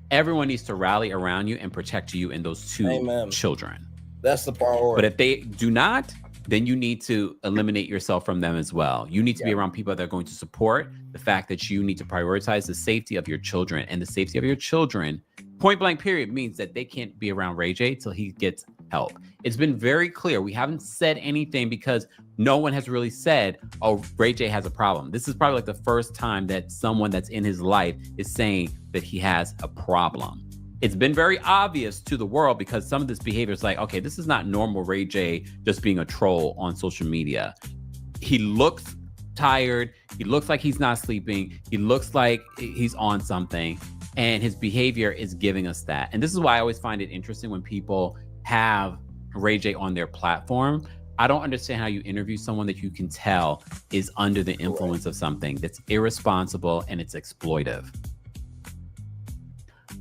everyone needs to rally around you and protect you and those two children. That's the priority. But if they do not, then you need to eliminate yourself from them as well. You need to be around people that are going to support the fact that you need to prioritize the safety of your children. And the safety of your children, point blank period, means that they can't be around Ray J till he gets help. It's been very clear. We haven't said anything because no one has really said, oh, Ray J has a problem. This is probably like the first time that someone that's in his life is saying that he has a problem. It's been very obvious to the world because some of this behavior is like, okay, this is not normal Ray J just being a troll on social media. He looks tired. He looks like he's not sleeping. He looks like he's on something. And his behavior is giving us that. And this is why I always find it interesting when people have Ray J on their platform. I don't understand how you interview someone that you can tell is under the influence of something that's irresponsible and it's exploitive.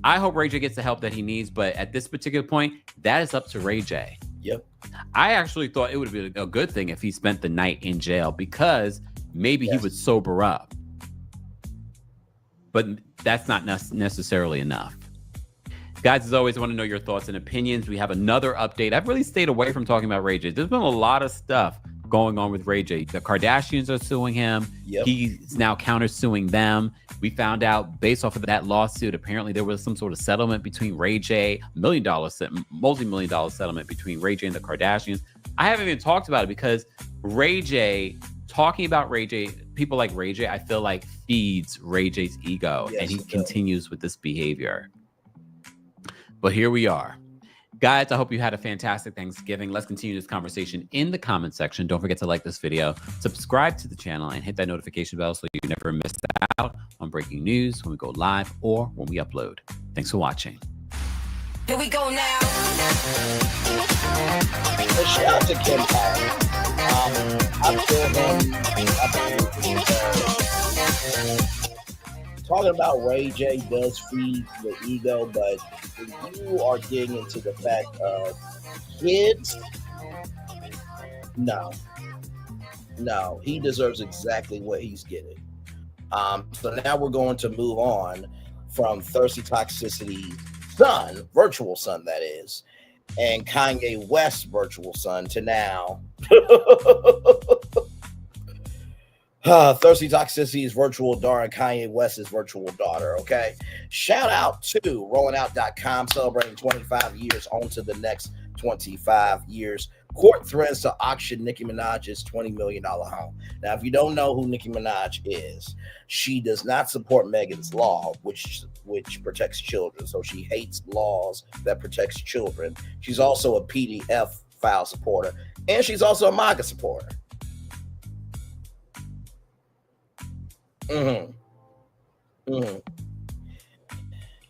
I hope Ray J gets the help that he needs, but at this particular point, that is up to Ray J. Yep. I actually thought it would be a good thing if he spent the night in jail because maybe he would sober up. But that's not necessarily enough. Guys, as always, I want to know your thoughts and opinions. We have another update. I've really stayed away from talking about Ray J. There's been a lot of stuff going on with Ray J. The Kardashians are suing him. Yep. He's now countersuing them. We found out based off of that lawsuit, apparently there was some sort of settlement between Ray J, multi-million dollar settlement between Ray J and the Kardashians. I haven't even talked about it because Ray J, talking about Ray J, people like Ray J, I feel like feeds Ray J's ego, and he continues with this behavior. But here we are. Guys, I hope you had a fantastic Thanksgiving. Let's continue this conversation in the comment section. Don't forget to like this video, subscribe to the channel, and hit that notification bell so you never miss out on breaking news when we go live or when we upload. Thanks for watching. Here we go now. So shout out to Kim Powell. I'm sure talking about Ray J does feed the ego, but when you are getting into the fact of kids, no, he deserves exactly what he's getting. So now we're going to move on from Thirsty Toxicity's son, virtual son that is, and Kanye West's virtual son to now Thirsty Toxicity's virtual daughter and Kanye West's virtual daughter. Okay, shout out to rollingout.com celebrating 25 years on to the next 25 years. Court threatens to auction Nicki Minaj's $20 million home. Now, if you don't know who Nicki Minaj is, she does not support Megan's law, which protects children. So she hates laws that protects children. She's also a PDF file supporter, and she's also a MAGA supporter.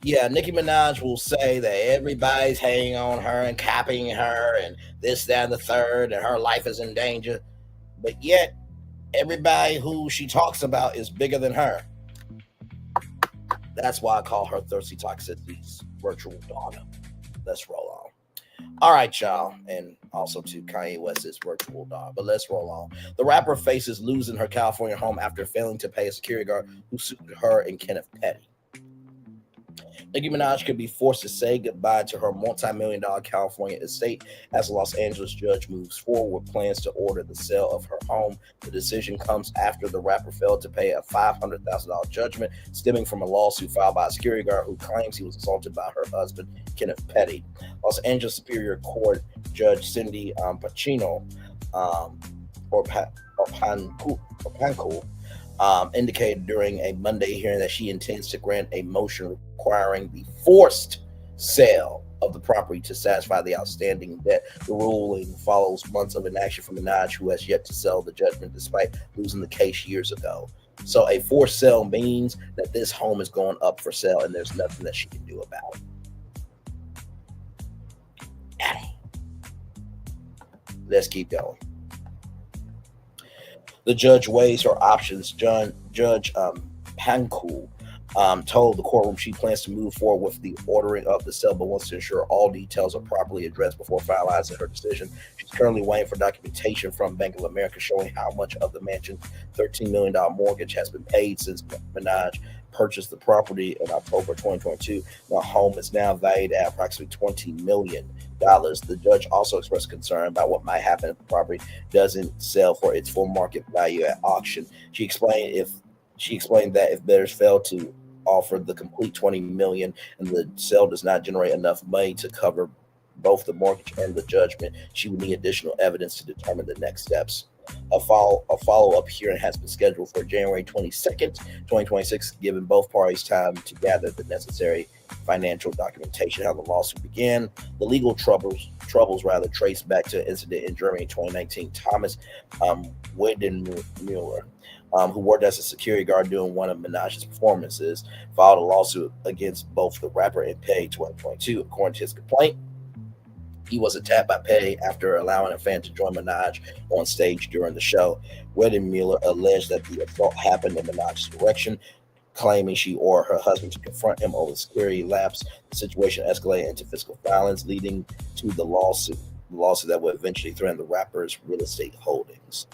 Yeah, Nicki Minaj will say that everybody's hating on her and copying her and this, that, and the third, and her life is in danger. But yet, everybody who she talks about is bigger than her. That's why I call her Thirsty Toxicity's virtual daughter. Let's roll on. All right, y'all. And also to Kanye West's virtual daughter. But let's roll on. The rapper faces losing her California home after failing to pay a security guard who sued her and Kenneth Petty. Nicki Minaj could be forced to say goodbye to her multi-million-dollar California estate as a Los Angeles judge moves forward with plans to order the sale of her home. The decision comes after the rapper failed to pay a $500,000 judgment stemming from a lawsuit filed by a security guard who claims he was assaulted by her husband, Kenneth Petty. Los Angeles Superior Court Judge Cindy Pacino indicated during a Monday hearing that she intends to grant a motion requiring the forced sale of the property to satisfy the outstanding debt. The ruling follows months of inaction from Minaj, who has yet to sell the judgment despite losing the case years ago. So a forced sale means that this home is going up for sale and there's nothing that she can do about it. Let's keep going. The judge weighs her options. Judge Pankow told the courtroom she plans to move forward with the ordering of the sale, but wants to ensure all details are properly addressed before finalizing her decision. She's currently waiting for documentation from Bank of America showing how much of the mansion's $13 million mortgage has been paid since Minaj purchased the property in October 2022. The home is now valued at approximately $20 million. The judge also expressed concern about what might happen if the property doesn't sell for its full market value at auction. She explained that if bidders fail to offer the complete $20 million and the sale does not generate enough money to cover both the mortgage and the judgment, she would need additional evidence to determine the next steps. A follow-up hearing has been scheduled for January 22nd, 2026, giving both parties time to gather the necessary financial documentation. How the lawsuit began. The legal troubles trace back to an incident in Germany in 2019. Thomas Weidenmuller, who worked as a security guard during one of Minaj's performances, filed a lawsuit against both the rapper and Petty in 2022. According to his complaint, he was attacked by Petty after allowing a fan to join Minaj on stage during the show. Weidenmuller alleged that the assault happened in Minaj's direction, claiming she ordered her husband to confront him over security lapse. The situation escalated into physical violence, leading to the lawsuit that would eventually threaten the rapper's real estate holdings.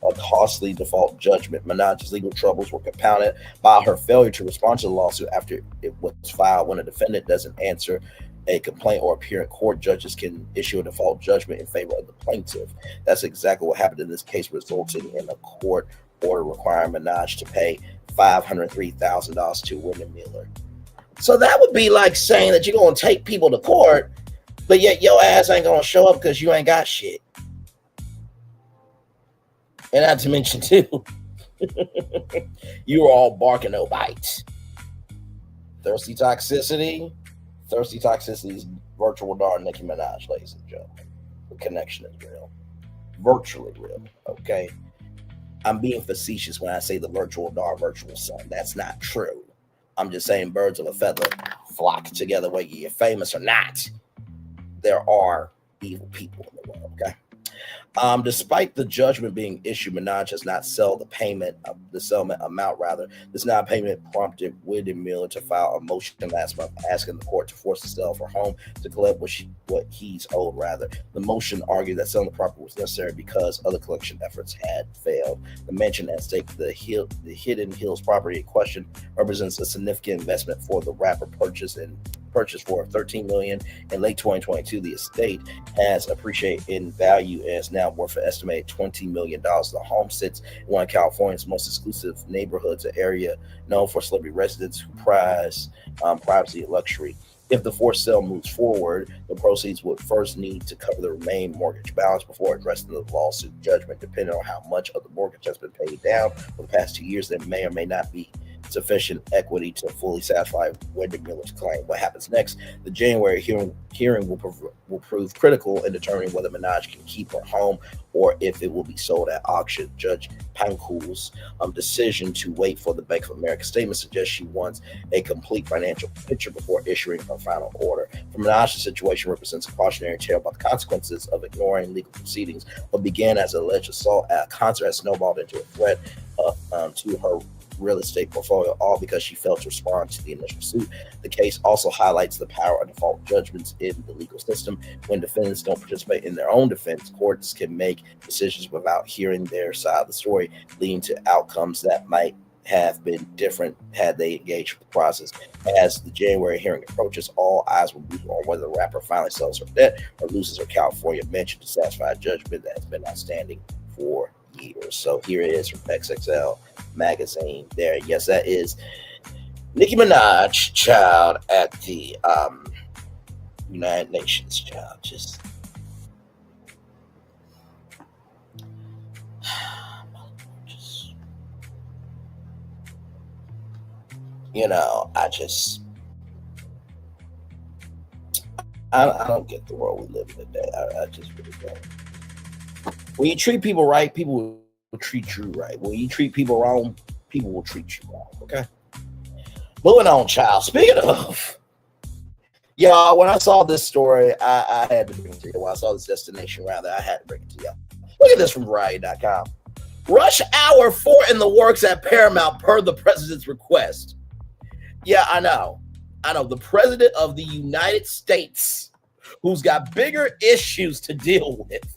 a costly default judgment. Minaj's legal troubles were compounded by her failure to respond to the lawsuit after it was filed. When a defendant doesn't answer a complaint or appear in court, judges can issue a default judgment in favor of the plaintiff. That's exactly what happened in this case, resulting in a court order requiring Minaj to pay $503,000 to Wendy Miller. So that would be like saying that you're going to take people to court, but yet your ass ain't going to show up because you ain't got shit. And not to mention, too, you were all barking, no bites. Thirsty toxicity is virtual darn Nicki Minaj, ladies and gentlemen. The connection is real. Virtually real, okay? I'm being facetious when I say the virtual son. That's not true. I'm just saying birds of a feather flock together, whether you're famous or not. There are evil people in the world, okay? Despite the judgment being issued, Minaj has not settled the settlement amount. This non-payment prompted Wendy Miller to file a motion last month asking the court to force the sale of her home to collect what he's owed. The motion argued that selling the property was necessary because other collection efforts had failed. The mansion at stake, the Hidden Hills property in question, represents a significant investment for the rapper purchased for $13 million in late 2022. The estate has appreciated in value and is now worth an estimated $20 million. The home sits in one of California's most exclusive neighborhoods, an area known for celebrity residents who prize privacy and luxury. If the forced sale moves forward, the proceeds would first need to cover the remaining mortgage balance before addressing the lawsuit judgment. Depending on how much of the mortgage has been paid down for the past 2 years, there may or may not be sufficient equity to fully satisfy Wendy Miller's claim. What happens next? The January hearing will prove critical in determining whether Minaj can keep her home or if it will be sold at auction. Judge Pankul's decision to wait for the Bank of America statement suggests she wants a complete financial picture before issuing her final order. For Minaj, the situation represents a cautionary tale about the consequences of ignoring legal proceedings. What began as an alleged assault at a concert has snowballed into a threat to her real estate portfolio, all because she failed to respond to the initial suit. The case also highlights the power of default judgments in the legal system. When defendants don't participate in their own defense, courts can make decisions without hearing their side of the story, leading to outcomes that might have been different had they engaged with the process. As the January hearing approaches, all eyes will be on whether the rapper finally sells her debt or loses her California mansion to satisfy a judgment that has been outstanding for years. So here it is from XXL Magazine there. Yes, that is Nicki Minaj, child, at the United Nations, child. Just I don't get the world we live in today. I just really don't. When you treat people right, people will treat you right. When you treat people wrong, people will treat you wrong. Okay? Moving on, child. Speaking of, y'all, when I saw this story, I had to bring it to you. When I saw this destination, rather, I had to bring it to you. Look at this from Variety.com. Rush Hour 4 in the works at Paramount per the president's request. Yeah, I know. The president of the United States, who's got bigger issues to deal with,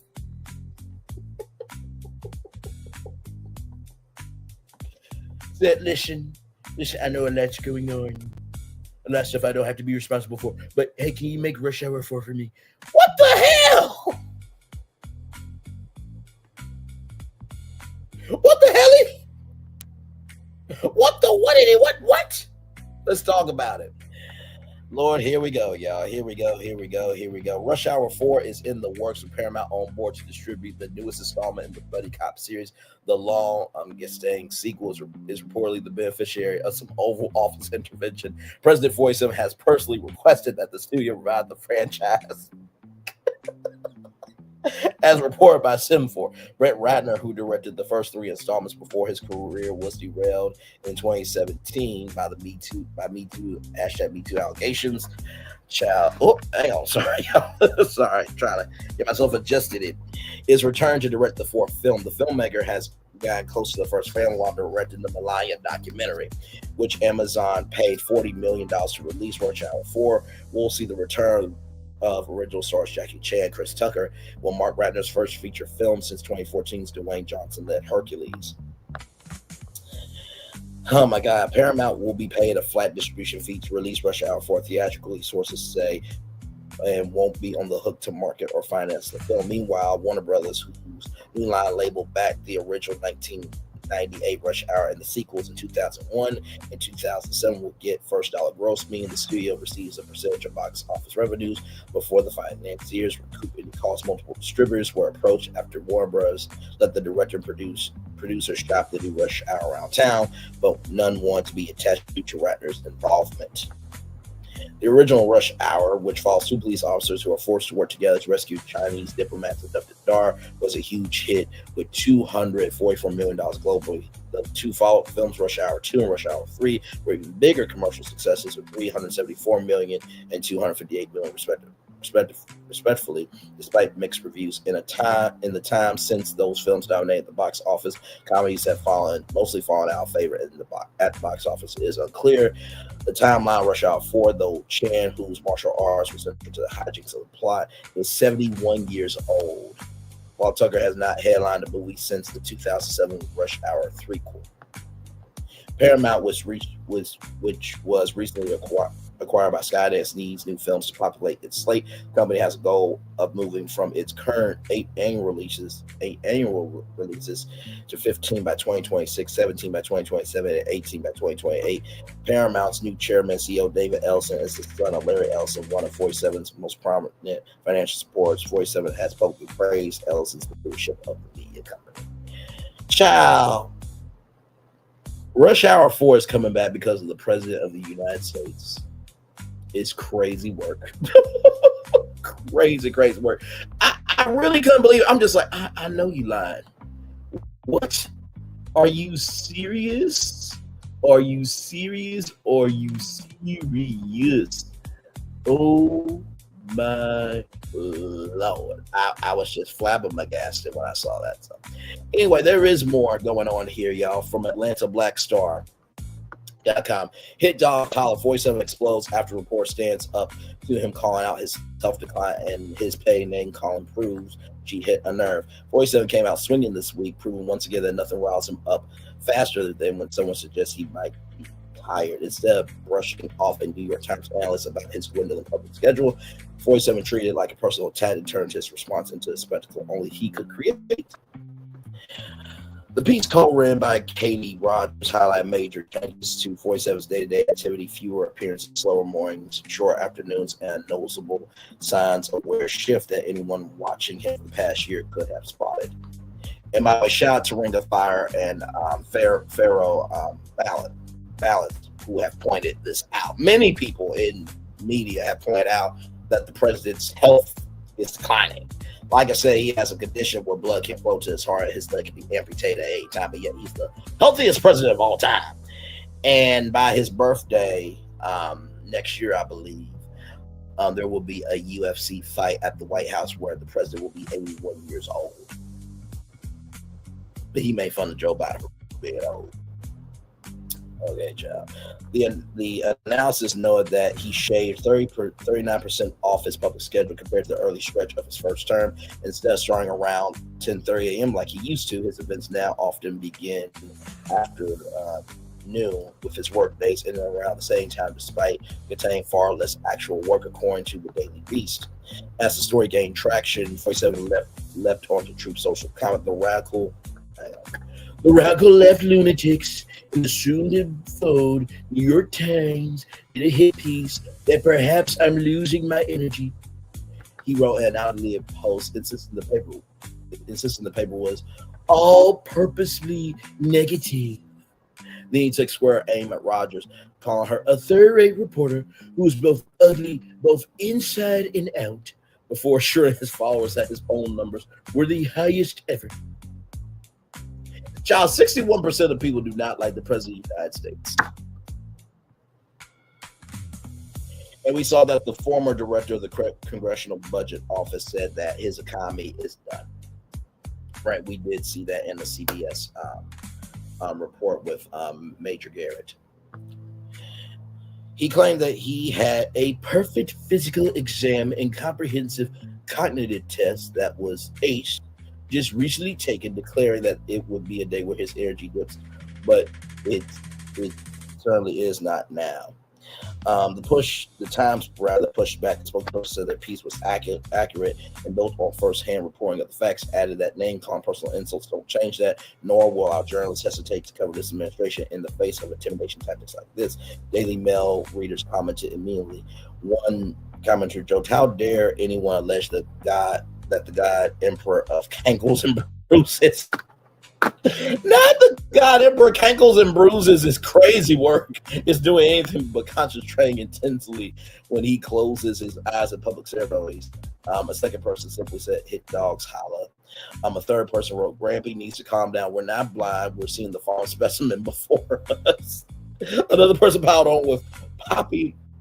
said, listen, I know a lot's going on. A lot of stuff I don't have to be responsible for. But hey, can you make Rush Hour 4 for me? What the hell? What the hell? What? Let's talk about it. Lord, here we go, y'all. Here we go. Rush Hour 4 is in the works with Paramount on board to distribute the newest installment in the buddy cop series. The long-staying sequel is reportedly the beneficiary of some Oval Office intervention. President Foysam has personally requested that the studio provide the franchise. As reported by Sim4, Brett Ratner, who directed the first 3 installments before his career was derailed in 2017 by the Me Too allegations. Child, hang on, sorry, trying to get myself adjusted. Is returned to direct the 4th film. The filmmaker has gotten close to the first film while directing the Malaya documentary, which Amazon paid $40 million to release. Rush Hour 4 will see the return of original stars Jackie Chan, Chris Tucker, will mark Ratner's first feature film since 2014's Dwayne Johnson-led Hercules. Oh my God, Paramount will be paid a flat distribution fee to release Rush Hour 4 theatrically, sources say, and won't be on the hook to market or finance the film. Meanwhile, Warner Brothers, whose New Line label backed the original 1998 Rush Hour and the sequels in 2001 and 2007, will get first dollar gross, meaning the studio receives a percentage of box office revenues before the financiers recoup any costs. Multiple distributors were approached after Warner Bros. Let the director and producer shop the new Rush Hour around town, but none want to be attached to Ratner's involvement. The original Rush Hour, which follows two police officers who are forced to work together to rescue Chinese diplomats abducted Dar, was a huge hit with $244 million globally. The two follow-up films, Rush Hour 2 and Rush Hour 3, were even bigger commercial successes with $374 million and $258 million respectively, despite mixed reviews. In the time since those films dominated the box office, comedies have mostly fallen out of favor at the box office. It is unclear the timeline. Rush Hour 4, though Chan, whose martial arts was central to the hijinks of the plot, is 71 years old, while Tucker has not headlined the movie since the 2007 Rush Hour 3-quel. Paramount, which was recently acquired by Skydance, needs new films to populate its slate. The company has a goal of moving from its current 8 annual releases to 15 by 2026, 17 by 2027, and 18 by 2028. Paramount's new chairman, CEO David Ellison, is the son of Larry Ellison, one of 47's most prominent financial supporters. 47 has publicly praised Ellison's leadership of the media company. Ciao. Rush Hour 4 is coming back because of the President of the United States. It's crazy work. crazy work. I really couldn't believe it. I'm just like, I know you lied. What? Are you serious? Are you serious? Are you serious? Oh my Lord. I was just flabbergasted when I saw that. So anyway, there is more going on here, y'all, from Atlanta Blackstar.com. Hit dog Collar 47 explodes after report stands up to him calling out his tough decline, and his pay name Colin proves she hit a nerve. 47 came out swinging this week, proving once again that nothing riles him up faster than when someone suggests he might be tired. Instead of brushing off a New York Times analyst about his dwindling public schedule, 47 treated it like a personal attack and turned his response into a spectacle only he could create. The piece co-written by Katie Rogers highlight major changes to 47's day-to-day activity, fewer appearances, slower mornings, short afternoons, and noticeable signs of wear shift that anyone watching him for the past year could have spotted. And by the way, shout out to Ring of Fire and Pharaoh Ballard, who have pointed this out. Many people in media have pointed out that the president's health is declining. Like I said, he has a condition where blood can flow to his heart. His leg can be amputated at any time, but yet he's the healthiest president of all time. And by his birthday next year, I believe, there will be a UFC fight at the White House where the president will be 81 years old. But he made fun of Joe Biden for being old. Okay, child. The analysis noted that he shaved 39% off his public schedule compared to the early stretch of his first term. Instead of starting around 10:30 a.m. like he used to, his events now often begin after noon, with his work days in and around the same time, despite containing far less actual work, according to the Daily Beast. As the story gained traction, 47 leapt onto Truth Social comment. The radical left lunatics in the soon fold New York Times did a hit piece that perhaps I'm losing my energy. He wrote an out-of-the post insisting the paper was all purposely negative. Then he took square aim at Rogers, calling her a third-rate reporter who was both ugly, both inside and out, before assuring his followers that his poll numbers were the highest ever. Child, 61% of people do not like the president of the United States. And we saw that the former director of the Congressional Budget Office said that his economy is done. Right, we did see that in the CBS report with Major Garrett. He claimed that he had a perfect physical exam and comprehensive cognitive test that was aced, just recently taken, declaring that it would be a day where his energy dips, but it certainly is not now. The Times rather pushed back and spokesperson said their piece was accurate and built on first-hand reporting of the facts, added that name-calling personal insults don't change that, nor will our journalists hesitate to cover this administration in the face of intimidation tactics like this. Daily Mail readers commented immediately. One commenter joked, "How dare anyone allege that the God Emperor of Cankles and Bruises not the God Emperor Cankles and Bruises is crazy work. Is doing anything but concentrating intensely when he closes his eyes in public ceremonies." A second person simply said, "Hit dogs holla." A third person wrote, "Grampy needs to calm down. We're not blind. We're seeing the farm specimen before us." Another person piled on with,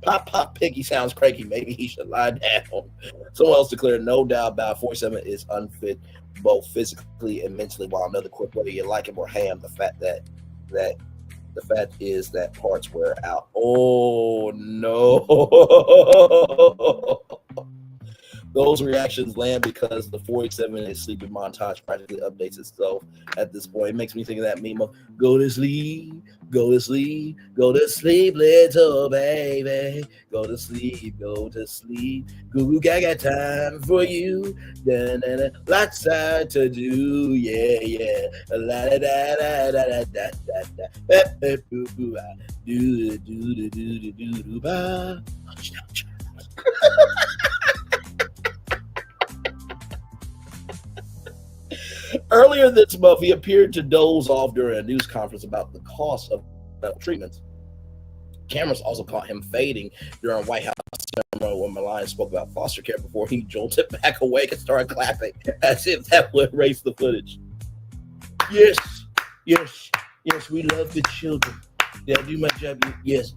Pop Piggy sounds cranky. Maybe he should lie down." Someone else declared, "No doubt about 47 is unfit both physically and mentally," while another quick, "Whether you like him or ham, the fact is that parts wear out." Oh no. Those reactions land because the 47 is sleeping montage practically updates itself at this point. It makes me think of that meme of go to sleep, go to sleep, go to sleep, little baby. Go to sleep, go to sleep. Goo I got time for you. Da-da-da. Lots to do, yeah. La da da da da da da da. Do ba. Earlier this month, he appeared to doze off during a news conference about the cost of treatments. Cameras also caught him fading during White House ceremony when Melania spoke about foster care before he jolted back awake and started clapping as if that would erase the footage. Yes, we love the children. Did I do my job? Yes,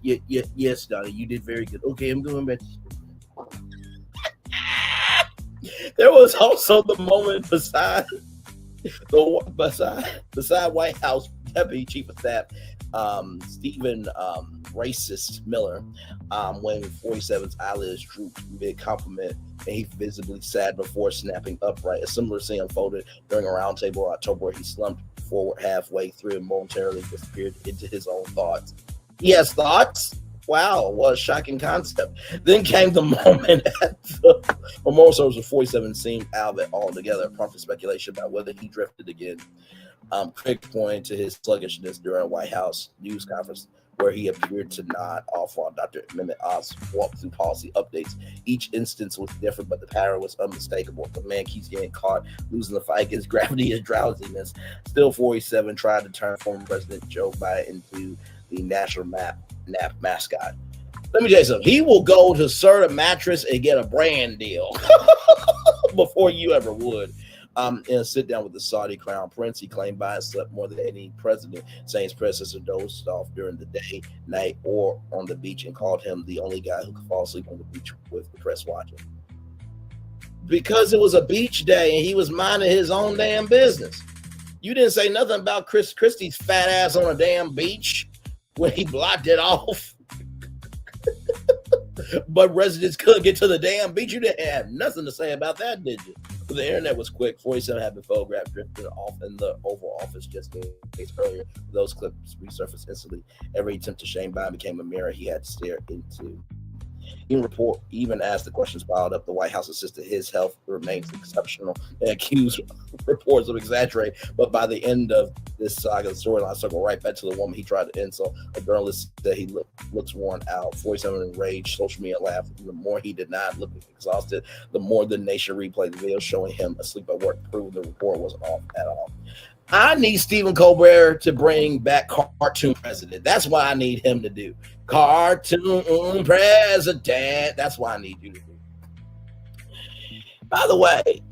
Donnie, you did very good. Okay, I'm going back to school. There was also the moment beside White House Deputy Chief of Staff Stephen Racist Miller, when 47's eyelids drooped mid compliment and he visibly sad before snapping upright. A similar scene unfolded during a roundtable in October where he slumped forward halfway through and momentarily disappeared into his own thoughts. He has thoughts? Wow, what a shocking concept. Then came the moment at the memorial service where 47 seemed out of it altogether, prompting speculation about whether he drifted again. Crick pointed to his sluggishness during a White House news conference where he appeared to nod off while Dr. Mehmet Oz walked through policy updates. Each instance was different, but the pattern was unmistakable. The man keeps getting caught losing the fight against gravity and drowsiness. Still, 47 tried to turn former President Joe Biden into the national nap mascot. Let me tell you something. He will go to Serta Mattress and get a brand deal before you ever would. In a sit down with the Saudi crown prince, he claimed Biden slept more than any president, saying his predecessor dozed off during the day, night, or on the beach, and called him the only guy who could fall asleep on the beach with the press watching. Because it was a beach day and he was minding his own damn business. You didn't say nothing about Christie's fat ass on a damn beach when he blocked it off. But residents couldn't get to the damn beach. You didn't have nothing to say about that, did you? But the internet was quick. 47 had been photographed drifting off in the Oval Office just days earlier. Those clips resurfaced instantly. Every attempt to shame Biden became a mirror he had to stare into. Even as the questions piled up, the White House insisted his health remains exceptional and accused reports of exaggerating. But by the end of this saga, the storyline circled right back to the woman he tried to insult. A journalist said he looks worn out. 47 enraged, social media laughed. The more he did not look exhausted, the more the nation replayed the video showing him asleep at work, proved the report wasn't off at all. I need Stephen Colbert to bring back cartoon president. That's what I need him to do. Cartoon president. That's what I need you to do. By the way,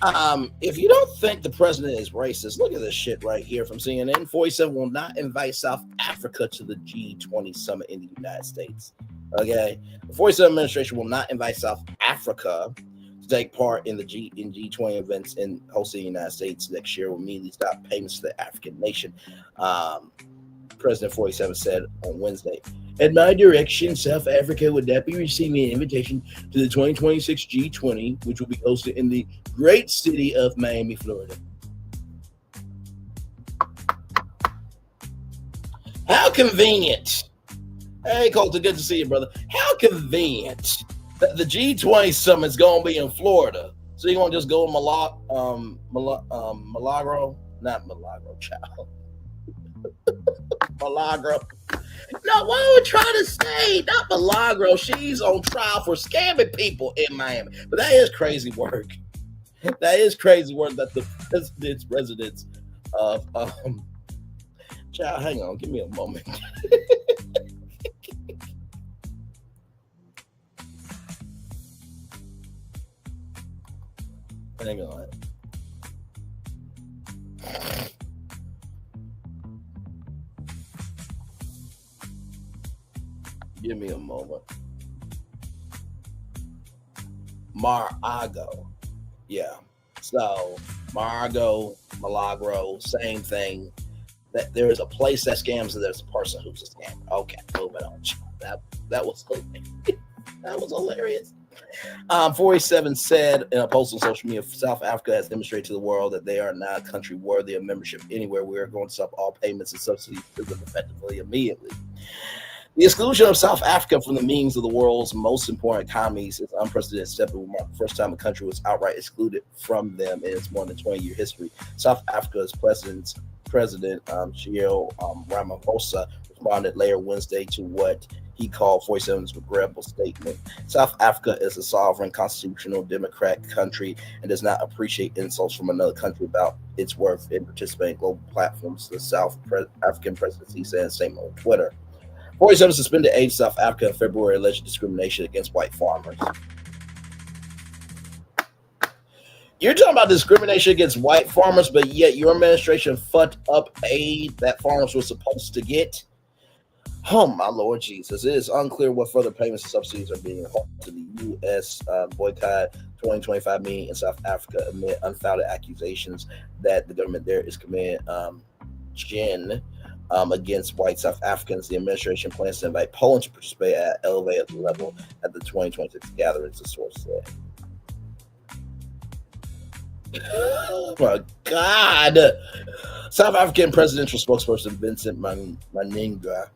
if you don't think the president is racist, look at this shit right here from CNN. 47 will not invite South Africa to the G20 summit in the United States. Okay. The 47 administration will not invite South Africa to take part in the G20 events in hosting the United States next year. Will immediately stop payments to the African nation. President 47 said on Wednesday. At my direction, South Africa would not be receiving an invitation to the 2026 G20, which will be hosted in the great city of Miami, Florida. How convenient. Hey, Colton, good to see you, brother. How convenient that the G20 summit is going to be in Florida. So you're going to just go to Milagro? Not Milagro, child. Milagro. No, why would try to say not Milagro? She's on trial for scamming people in Miami. But that is crazy work. That is crazy work that the president's residence of child, hang on, give me a moment. Hang on. Give me a moment. Mar-a-Go. Yeah. So, Mar-a-Go, Milagro, same thing. That there is a place that scams and there's a person who's a scammer. Okay, moving on. That was that was hilarious. 47 said in a post on social media, South Africa has demonstrated to the world that they are not a country worthy of membership anywhere. We are going to stop all payments and subsidies to them effectively immediately. The exclusion of South Africa from the meetings of the world's most important economies is an unprecedented step. It will mark the first time a country was outright excluded from them in its more than 20-year history. South Africa's President Cyril Ramaphosa responded later Wednesday to what he called 47's regrettable statement. South Africa is a sovereign, constitutional, democratic country and does not appreciate insults from another country about its worth in participating in global platforms, the South African presidency said in a statement on Twitter. 47 suspended aid to South Africa in February, alleged discrimination against white farmers. You're talking about discrimination against white farmers, but yet your administration fucked up aid that farmers were supposed to get? Oh, my Lord Jesus. It is unclear what further payments and subsidies are being offered to the U.S. Boycott 2025 meeting in South Africa amid unfounded accusations that the government there is committing against white South Africans. The administration plans to invite Poland to participate at an elevated level at the 2026 gatherings, the source said. Oh my God. South African presidential spokesperson Vincent Maninga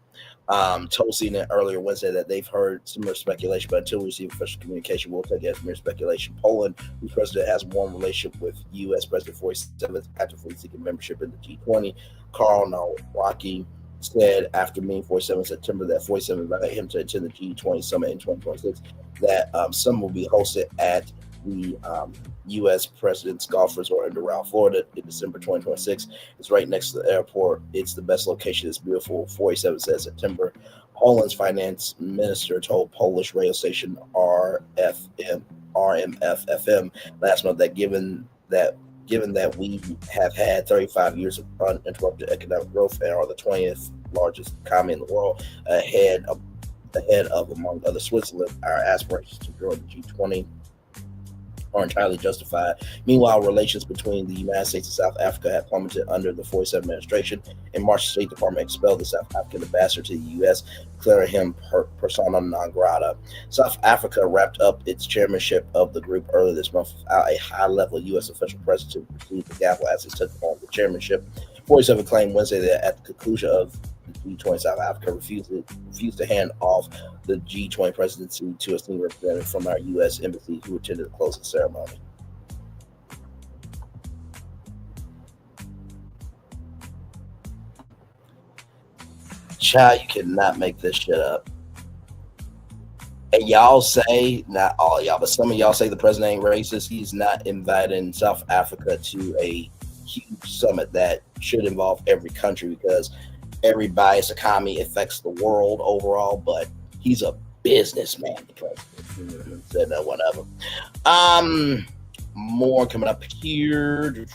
told CNN earlier Wednesday that they've heard similar speculation, but until we receive official communication, we'll take it as mere speculation. Poland, whose president has one relationship with U.S. President 47, is actively seeking membership in the G20. Karl Nowacki said after meeting 47 in September that 47 invited him to attend the G20 summit in 2026, that some will be hosted at the U.S. President's Golf Resort in Doral, Florida in December 2026. It's right next to the airport. It's the best location. It's beautiful. 47 said September. Poland's finance minister told Polish radio station RMF-FM last month that given that we have had 35 years of uninterrupted economic growth and are the 20th largest economy in the world, ahead of, among other, Switzerland, our aspirations to join the G20 are entirely justified. Meanwhile, relations between the United States and South Africa have plummeted under the 47 administration. In March, the State Department expelled the South African ambassador to the U.S., declaring him persona non grata. South Africa wrapped up its chairmanship of the group earlier this month without a high-level U.S. official present to receive the gavel as it took on the chairmanship. 47 claimed Wednesday that at the conclusion of the G20, South Africa refused to hand off the G20 presidency to a senior representative from our U.S. embassy who attended the closing ceremony. Child, you cannot make this shit up. And y'all say, not all y'all, but some of y'all say the president ain't racist. He's not inviting South Africa to a huge summit that should involve every country because every biased economy affects the world overall, but he's a businessman, the president. Said that one of them. More coming up here.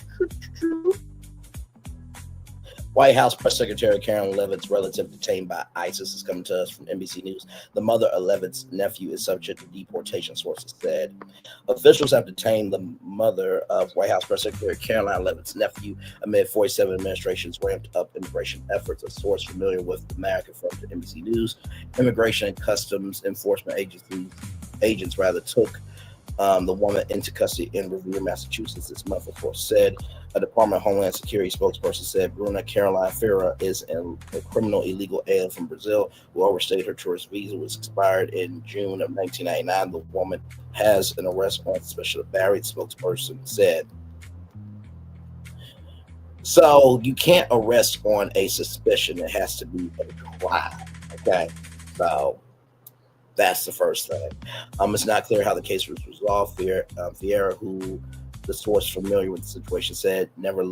White House Press Secretary Karen Levitt's relative detained by ISIS is coming to us from NBC News. The mother of Levitt's nephew is subject to deportation, sources said. Officials have detained the mother of White House Press Secretary Caroline Levitt's nephew amid 47 administration's ramped up immigration efforts. A source familiar with the matter confirmed to NBC News. Immigration and Customs Enforcement agents took the woman into custody in Revere, Massachusetts this month, the force said. A Department of Homeland Security spokesperson said Bruna Caroline Ferreira is a criminal illegal alien from Brazil who overstayed her tourist visa, was expired in June of 1999. The woman has an arrest warrant suspicion of battery, the spokesperson said. So you can't arrest on a suspicion. It has to be a crime. Okay, so that's the first thing. It's not clear how the case was resolved. Ferreira, who the source familiar with the situation said has never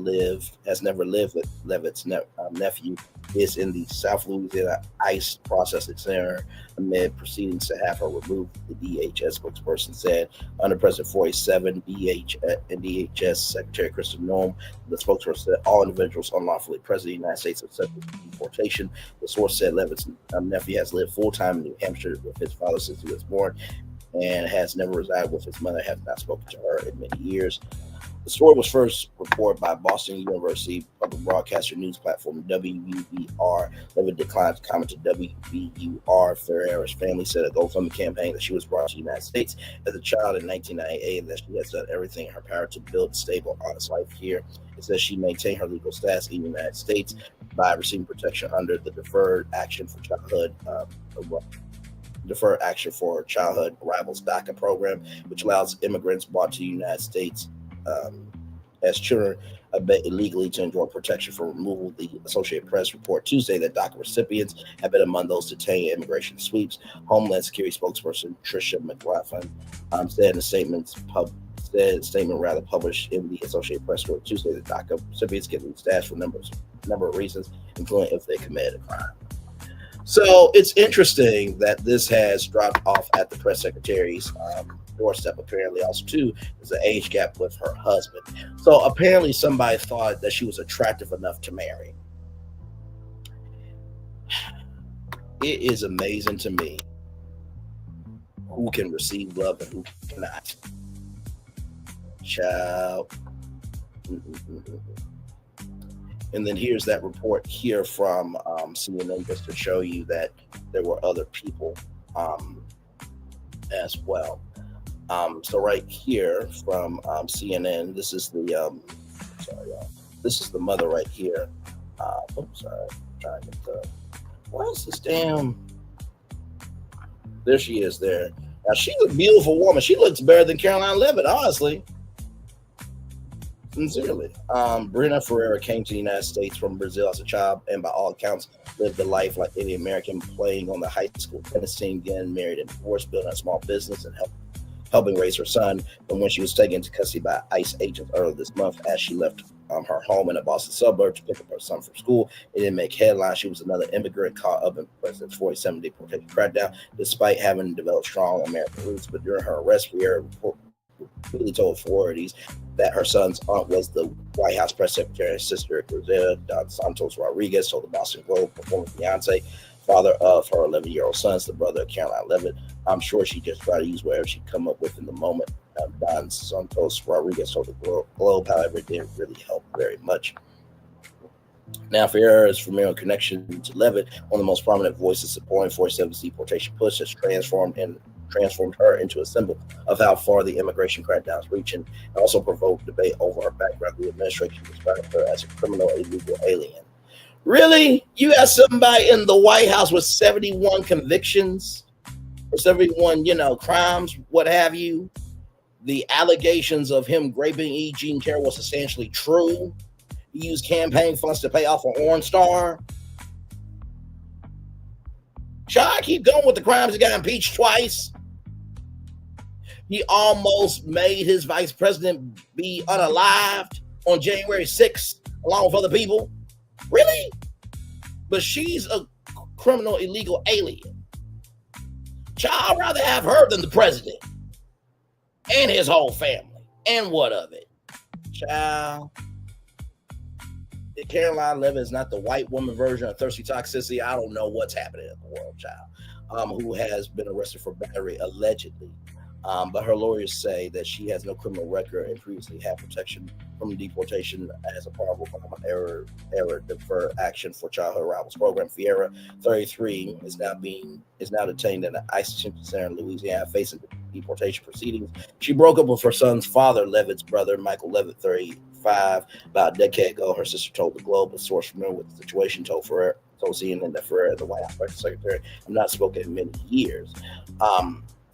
lived with Levitt's nephew, is in the South Louisiana ICE processing center amid proceedings to have her removed, the DHS spokesperson said. Under President 47, DHS Secretary Kristen Noem, the spokesperson said all individuals unlawfully present in the United States are subject to deportation. The source said Levitt's nephew has lived full-time in New Hampshire with his father since he was born and has never resided with his mother, has not spoken to her in many years. The story was first reported by Boston University public broadcaster news platform WBUR. Levitt declined to comment to WBUR. Ferreira's family said a GoFundMe campaign that she was brought to the United States as a child in 1998, and that she has done everything in her power to build a stable, honest life here. It says she maintained her legal status in the United States by receiving protection under the Deferred Action for Childhood Arrivals DACA program, which allows immigrants brought to the United States as children illegally to enjoy protection from removal. The Associated Press report Tuesday that DACA recipients have been among those detained in immigration sweeps. Homeland Security spokesperson Tricia McLaughlin said in a statement published in the Associated Press report Tuesday that DACA recipients get leave status for a number of reasons, including if they committed a crime. So it's interesting that this has dropped off at the press secretary's doorstep. Apparently, also too, there's an age gap with her husband. So apparently, somebody thought that she was attractive enough to marry. It is amazing to me who can receive love and who cannot. Child. And then here's that report here from CNN just to show you that there were other people as well. So right here from CNN, this is the this is the mother right here. Trying to get the, what is this damn? There she is there. Now she's a beautiful woman. She looks better than Caroline Levitt, honestly. Sincerely. Brenay Ferreira came to the United States from Brazil as a child and by all accounts lived a life like any American, playing on the high school tennis team, getting married and divorced, building a small business and helping raise her son. But when she was taken into custody by ICE agents earlier this month as she left her home in a Boston suburb to pick up her son from school, it didn't make headlines. She was another immigrant caught up in President's 47 deportation crackdown, despite having developed strong American roots. But during her arrest, Ferreira repeatedly told authorities that her son's aunt was the White House press secretary and sister, Rosetta Dos Santos Rodriguez, told the Boston Globe, former fiance, father of her 11-year-old son, the brother of Caroline Levitt. I'm sure she just tried to use whatever she'd come up with in the moment. Don Santos Rodriguez told the Globe, however, it didn't really help very much. Now, Ferreira's familiar connection to Levitt, one of the most prominent voices supporting 47's deportation push, has transformed her into a symbol of how far the immigration crackdown is reaching, and also provoked debate over her background. The administration described her as a criminal illegal alien. Really? You got somebody in the White House with 71 convictions, or 71, crimes, what have you. The allegations of him raping E. Jean Carroll was essentially true. He used campaign funds to pay off an Orange Star. Shall I keep going with the crimes? He got impeached twice. He almost made his vice president be unalived on January 6th, along with other people. Really? But she's a criminal illegal alien. Child, I'd rather have her than the president and his whole family. And what of it? Child, Caroline Levitt is not the white woman version of thirsty toxicity. I don't know what's happening in the world, child. Who has been arrested for battery allegedly. But her lawyers say that she has no criminal record and previously had protection from deportation as a part of Obama era deferred action for childhood arrivals program. Fiera, 33, is now detained in an ICE detention center in Louisiana, facing deportation proceedings. She broke up with her son's father, Levitt's brother, Michael Levitt, 35, about a decade ago. Her sister told the Globe, a source familiar with the situation told CNN that Ferrer, the White House press secretary, have not spoken in many years.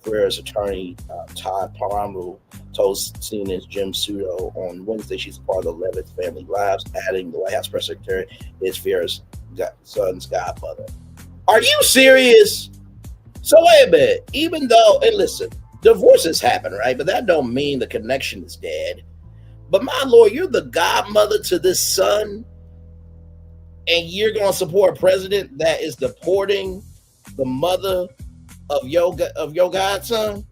Ferrer's attorney, Todd Paramu, told CNN's Jim Sudo on Wednesday she's a part of the Levitt family lives, adding the White House press secretary is Ferrer's son's godmother. Are you serious? So wait a minute. Even though, and listen, divorces happen, right? But that don't mean the connection is dead. But my Lord, you're the godmother to this son, and you're going to support a president that is deporting the mother of your godson?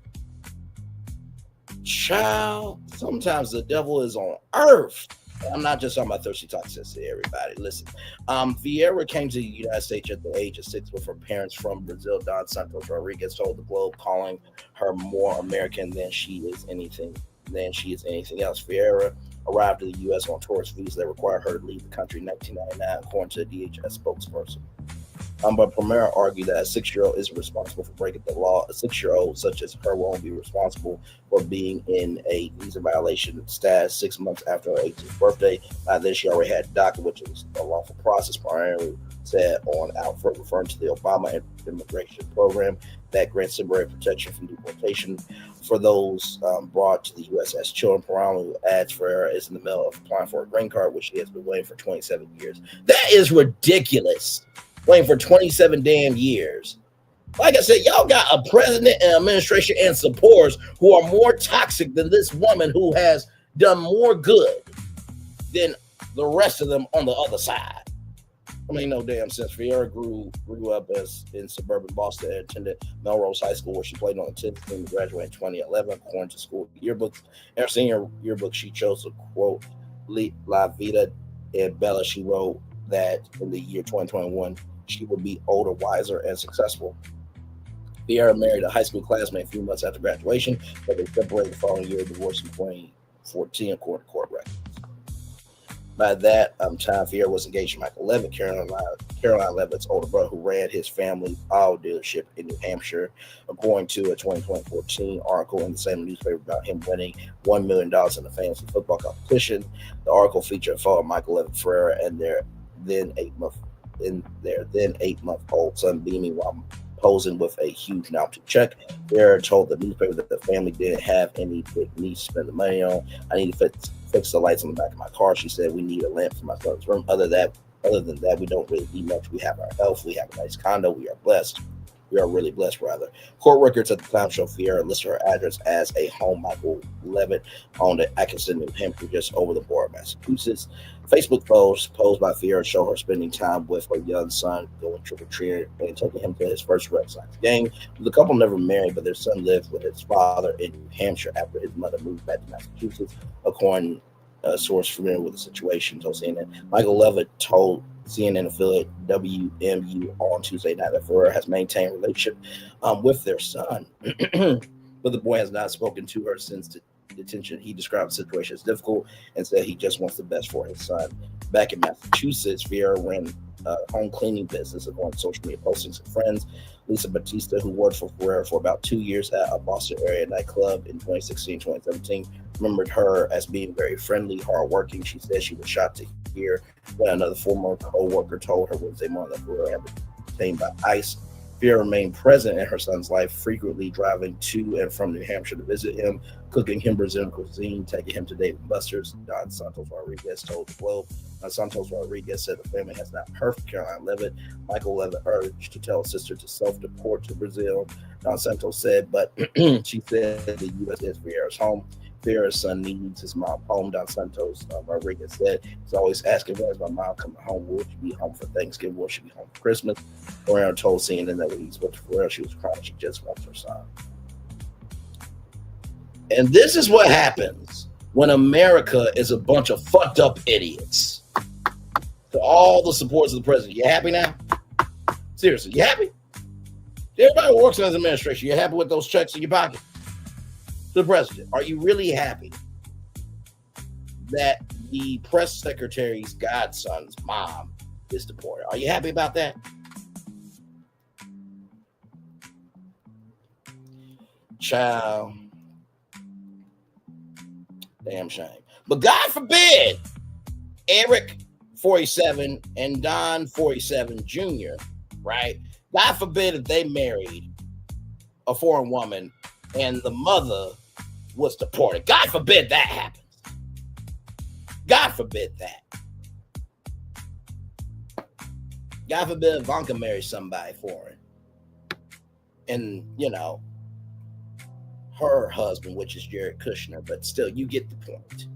Child, sometimes the devil is on earth. I'm not just talking about thirsty toxicity, everybody. Listen, Vieira came to the United States at the age of 6 with her parents from Brazil. Don Santos Rodriguez told the Globe, calling her more American than she is anything else. Vieira arrived in the U.S. on tourist visa that required her to leave the country in 1999, according to a DHS spokesperson. But Primera argued that a 6-year-old isn't responsible for breaking the law. A 6-year-old such as her won't be responsible for being in a visa violation status 6 months after her 18th birthday. By then, she already had DACA, which is a lawful process, primarily said on Outfront, referring to the Obama immigration program that grants temporary protection from deportation for those brought to the U.S. as children. Paramu adds Ferreira is in the middle of applying for a green card, which she has been waiting for 27 years. That is ridiculous. Waiting for 27 damn years. Like I said, y'all got a president and administration and supporters who are more toxic than this woman who has done more good than the rest of them on the other side. I mean, no damn sense. Vieira grew up in suburban Boston and attended Melrose High School, where she played on the 10th team, graduated in 2011, according to school yearbooks. In her senior yearbook, she chose to quote La Vida and Bella. She wrote that in the year 2021, she would be older, wiser, and successful. Vieira married a high school classmate a few months after graduation, but they separated the following year, divorced in 2014, according to court records. By that time, Vieira was engaged to Michael Levitt, Caroline Levitt's older brother, who ran his family auto dealership in New Hampshire, according to a 2014 article in the same newspaper about him winning $1 million in the fantasy football competition. The article featured a photo of Michael Levitt Ferreira and their then 8-month-old son beaming while posing with a huge novelty check. Ferreira told the newspaper that the family didn't have any big needs to spend the money on. I need to fix the lights on the back of my car. She said, we need a lamp for my son's room. Other than that, we don't really need much. We have our health. We have a nice condo. We are blessed. We are really blessed, rather. Court records at the time show Vieira listed her address as a home Michael Levitt owned at Atkinson, New Hampshire, just over the border of Massachusetts. Facebook posts posed by Vieira show her spending time with her young son, going trick-or-treating and taking him to his first Red Sox game. The couple never married, but their son lived with his father in New Hampshire after his mother moved back to Massachusetts, according to a source familiar with the situation told CNN. Michael Levitt told CNN affiliate WMU on Tuesday night that Ferreira has maintained a relationship with their son, but the boy has not spoken to her since detention. He described the situation as difficult and said he just wants the best for his son. Back in Massachusetts, Vieira ran a home cleaning business, according to social media postings of friends. Lisa Batista, who worked for Ferreira for about 2 years at a Boston area nightclub in 2016-2017, remembered her as being very friendly, hardworking. She said she was shocked to hear when another former co-worker told her Wednesday morning that Ferreira had been detained by ICE. Vieira remained present in her son's life, frequently driving to and from New Hampshire to visit him, cooking him Brazilian cuisine, taking him to Dave & Buster's. Don Santos Rodriguez told the Globe. Don Santos Rodriguez said the family has not heard from Caroline Levitt. Michael Levitt urged to tell his sister to self-deport to Brazil. Don Santos said, but she said the U.S. is Vieira's home. Vieira's son needs his mom home. Don Santos Rodriguez said he's always asking, when's my mom coming home? Will she be home for Thanksgiving? Will she be home for Christmas? Ferreira told CNN that when he spoke to Ferreira, she was crying. She just wants her son. And this is what happens when America is a bunch of fucked up idiots. to all the supporters of the president. You happy now? Seriously, you happy? Everybody who works in his administration, you happy with those checks in your pocket? To the president, are you really happy that the press secretary's godson's mom is deported? Are you happy about that? Child. Damn shame. But God forbid Eric 47 and Don 47 Jr., right? God forbid if they married a foreign woman and the mother was deported. God forbid that happens. God forbid that. God forbid Ivanka marries somebody foreign. And, you know, her husband, which is Jared Kushner, but still, you get the point.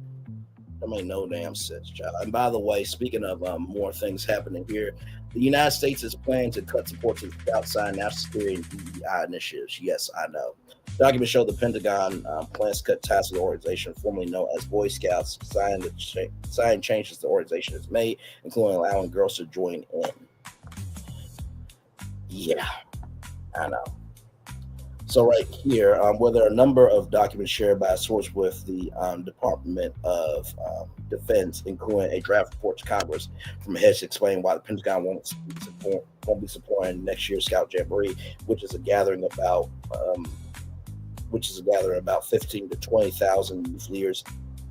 I mean, no damn sense, child. And by the way, speaking of more things happening here, the United States is planning to cut support to outside national security and DEI initiatives. Yes, I know. Documents show the Pentagon plans to cut ties to the organization formerly known as Boy Scouts, sign changes the organization has made, including allowing girls to join in. Yeah, I know. So right here, where there are a number of documents shared by a source with the Department of Defense, including a draft report to Congress from heads explaining why the Pentagon won't be supporting next year's Scout Jamboree, which is a gathering about 15 to 20,000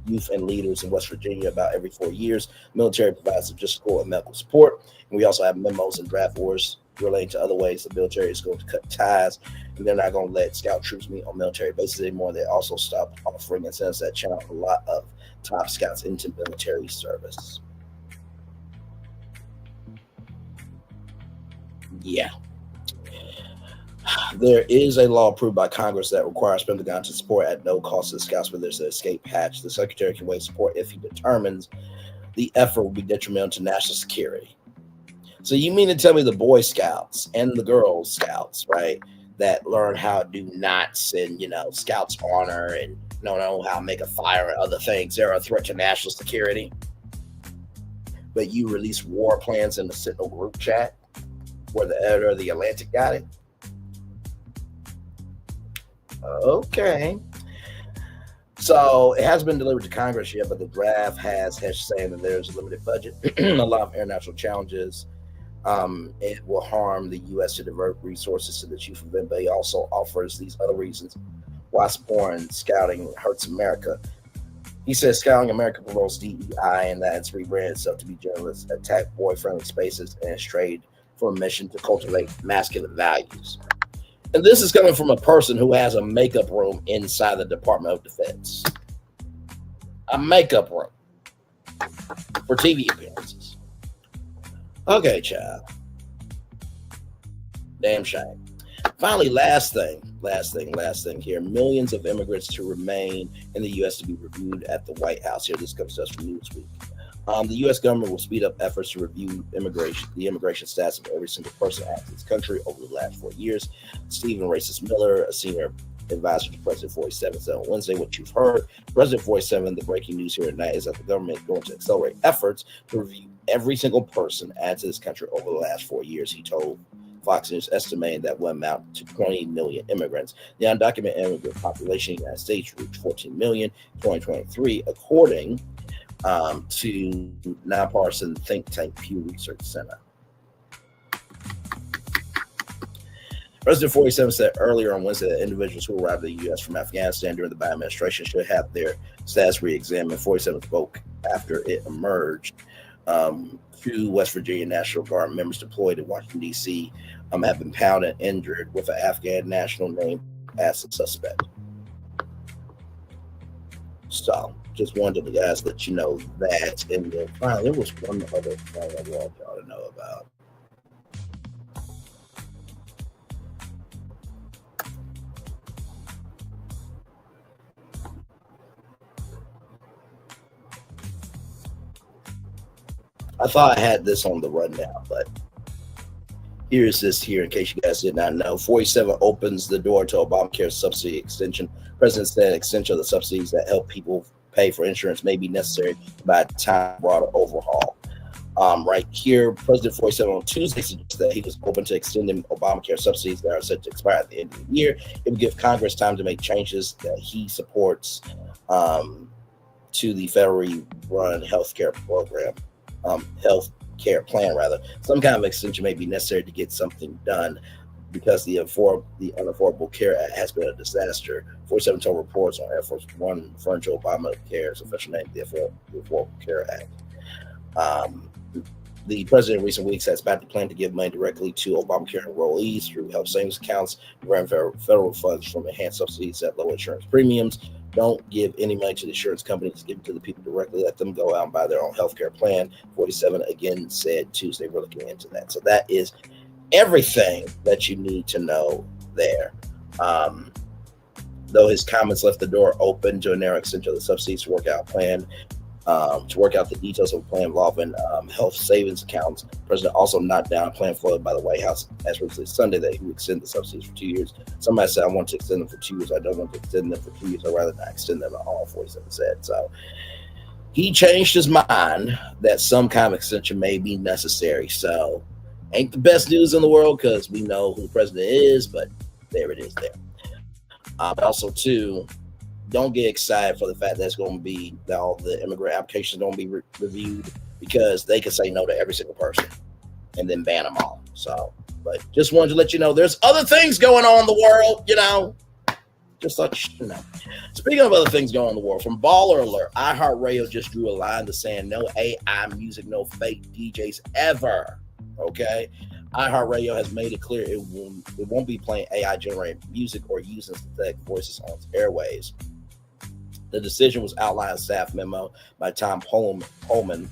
youth and leaders in West Virginia about every 4 years. Military provides logistical and medical support, and we also have memos and draft orders relating to other ways the military is going to cut ties, and they're not going to let Scout troops meet on military bases anymore. They also stopped offering incentives that channel a lot of top Scouts into military service. Yeah. There is a law approved by Congress that requires Pentagon to support at no cost to the Scouts when there's an escape hatch. The Secretary can waive support if he determines the effort will be detrimental to national security. So you mean to tell me the Boy Scouts and the Girl Scouts, right, that learn how to do knots and, you know, Scouts honor and know how to make a fire and other things, they're a threat to national security? But you release war plans in the Sentinel group chat where the editor of the Atlantic got it? Okay. So it hasn't been delivered to Congress yet, but the draft has saying that there's a limited budget, a lot of international challenges. It will harm the U.S. to divert resources to the chief of event, but he also offers these other reasons why supporting scouting hurts America. He says scouting America promotes DEI and that it's rebranded itself to be journalists, attack boy-friendly spaces, and strayed from a mission to cultivate masculine values. And this is coming from a person who has a makeup room inside the Department of Defense. A makeup room for TV appearances. Okay, child. Damn shame. Finally, last thing here. Millions of immigrants to remain in the U.S. to be reviewed at the White House. Here, this comes to us from Newsweek. The U.S. government will speed up efforts to review the immigration status of every single person at this country over the last 4 years. Stephen Racis Miller, a senior advisor to President 47, said on Wednesday what you've heard. President 47, the breaking news here tonight is that the government is going to accelerate efforts to review every single person added to this country over the last 4 years, he told Fox News, estimating that will amount to 20 million immigrants. The undocumented immigrant population in the United States reached 14 million in 2023, according to nonpartisan think tank Pew Research Center. President 47 said earlier on Wednesday that individuals who arrived in the U.S. from Afghanistan during the Biden administration should have their status re-examined. 47 spoke after it emerged. 2 West Virginia National Guard members deployed in Washington, D.C. Have been pounded and injured with an Afghan national named as a suspect. So, just wanted to guys let you know that. And then finally, there was one other thing I want y'all to know about. I thought I had this on the rundown, but here's this here in case you guys did not know. 47 opens the door to Obamacare subsidy extension. President said extension of the subsidies that help people pay for insurance may be necessary by a time broader overhaul. Right here, President 47 on Tuesday suggested that he was open to extending Obamacare subsidies that are set to expire at the end of the year. It would give Congress time to make changes that he supports to the federally run healthcare program, healthcare plan rather. Some kind of extension may be necessary to get something done because the Unaffordable Care Act has been a disaster. 47 told reports on Air Force One referring to Obamacare's official name, the Affordable Care Act. The president in recent weeks has backed the plan to give money directly to Obamacare enrollees through health savings accounts, grant federal funds from enhanced subsidies at low insurance premiums. Don't give any money to the insurance companies, give it to the people directly. Let them go out and buy their own healthcare plan. 47 again said Tuesday we're looking into that. So that is everything that you need to know there. Though his comments left the door open to a narrow extension of the subsidies to work out a plan, to work out the details of the plan involving health savings accounts. The president also knocked down a plan floated by the White House as recently Sunday that he would extend the subsidies for 2 years. Somebody said, I want to extend them for 2 years. I don't want to extend them for 2 years. I'd rather not extend them at all, 47 said. So he changed his mind that some kind of extension may be necessary. So ain't the best news in the world because we know who the president is, but there it is there. Also, too, don't get excited for the fact that it's going to be that all the immigrant applications don't be reviewed because they can say no to every single person and then ban them all. So, but just wanted to let you know there's other things going on in the world, you know. Just thought you should know. Speaking of other things going on in the world, from Baller Alert, iHeartRadio just drew a line to saying no AI music, no fake DJs ever. Okay. iHeartRadio has made it clear it won't be playing AI-generated music or using synthetic voices on its airwaves. The decision was outlined in a staff memo by Tom Holman,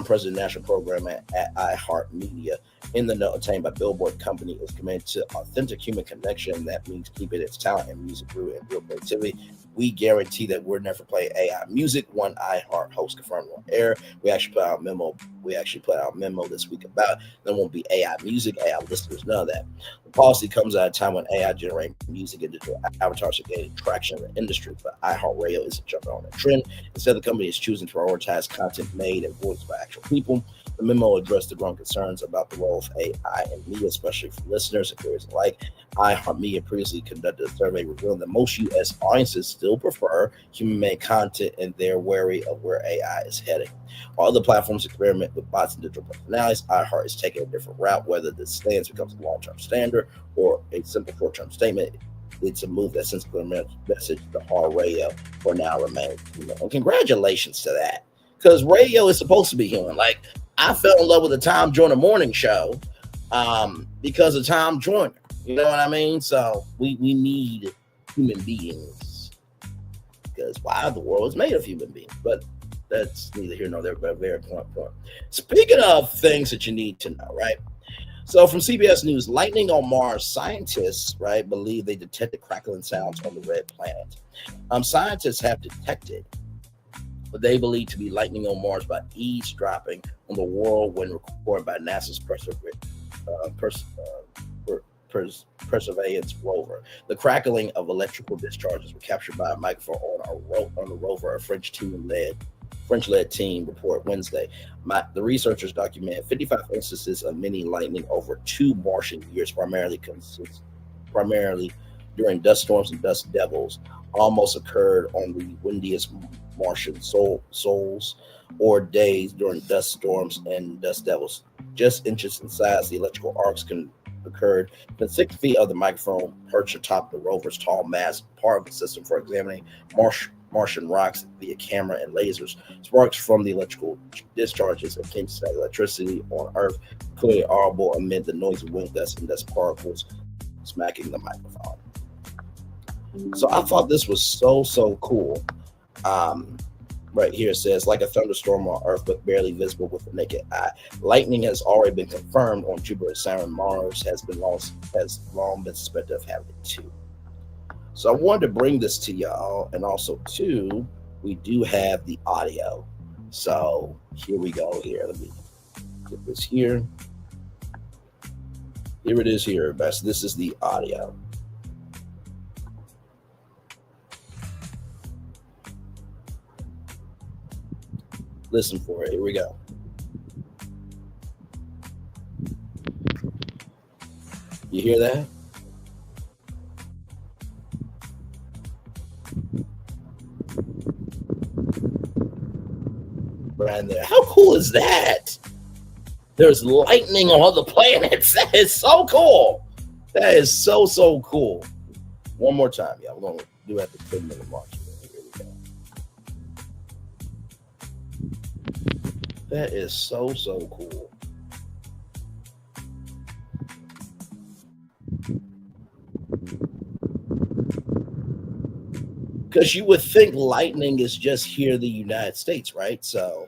President of National Program at iHeartMedia. In the note obtained by Billboard, company is committed to authentic human connection. That means keeping its talent and music root and real creativity. We guarantee that we're never playing AI music. One iHeart host confirmed on air. We actually put out a memo this week about there won't be AI music, AI listeners, none of that. The policy comes at a time when AI generated music and digital avatars are gaining traction in the industry, but iHeartRadio isn't jumping on that trend. Instead, the company is choosing to prioritize content made and voiced by actual people. The memo addressed the growing concerns about the role of AI in media, especially for listeners and creators alike. iHeartMedia previously conducted a survey revealing that most U.S. audiences still prefer human-made content and they're wary of where AI is heading. While other platforms experiment with bots and digital personalities, iHeart is taking a different route. Whether this stance becomes a long-term standard or a simple short-term statement, it's a move that sends a clear message to hard radio for now remains human. And congratulations to that, because radio is supposed to be human. Like, I fell in love with the Tom Joyner morning show because of Tom Joyner. You know what I mean? So we need human beings because the world is made of human beings. But that's neither here nor there, but very point. Speaking of things that you need to know, right? So from CBS News, lightning on Mars, scientists, right, believe they detected crackling sounds on the red planet. Scientists have detected what they believe to be lightning on Mars by eavesdropping on the whirlwind recorded by NASA's Perseverance rover. The crackling of electrical discharges were captured by a microphone on the rover, a French-led team report Wednesday. The researchers documented 55 instances of mini lightning over 2 Martian years, primarily during dust storms and dust devils. Almost occurred on the windiest Martian sols or days during dust storms and dust devils. Just inches in size, the electrical arcs occurred within 6 feet of the microphone perched atop the rover's tall mast, part of the system for examining Martian rocks via camera and lasers. Sparks from the electrical discharges akin to electricity on Earth, clearly audible amid the noisy wind gusts and dust particles smacking the microphone. So I thought this was so cool. Right here it says, like a thunderstorm on Earth, but barely visible with the naked eye. Lightning has already been confirmed on Jupiter and Saturn. Mars has long been suspected of having it too. So I wanted to bring this to y'all, and also too, we do have the audio. So here we go. Here, let me get this here. Here it is. Here, everybody. So this is the audio. Listen for it. Here we go. You hear that? Right there. How cool is that? There's lightning on the planets. That is so cool. That is so cool. One more time, y'all. We're going to do at the 10-minute mark. Here we go. That is so cool. Because you would think lightning is just here in the United States, right? So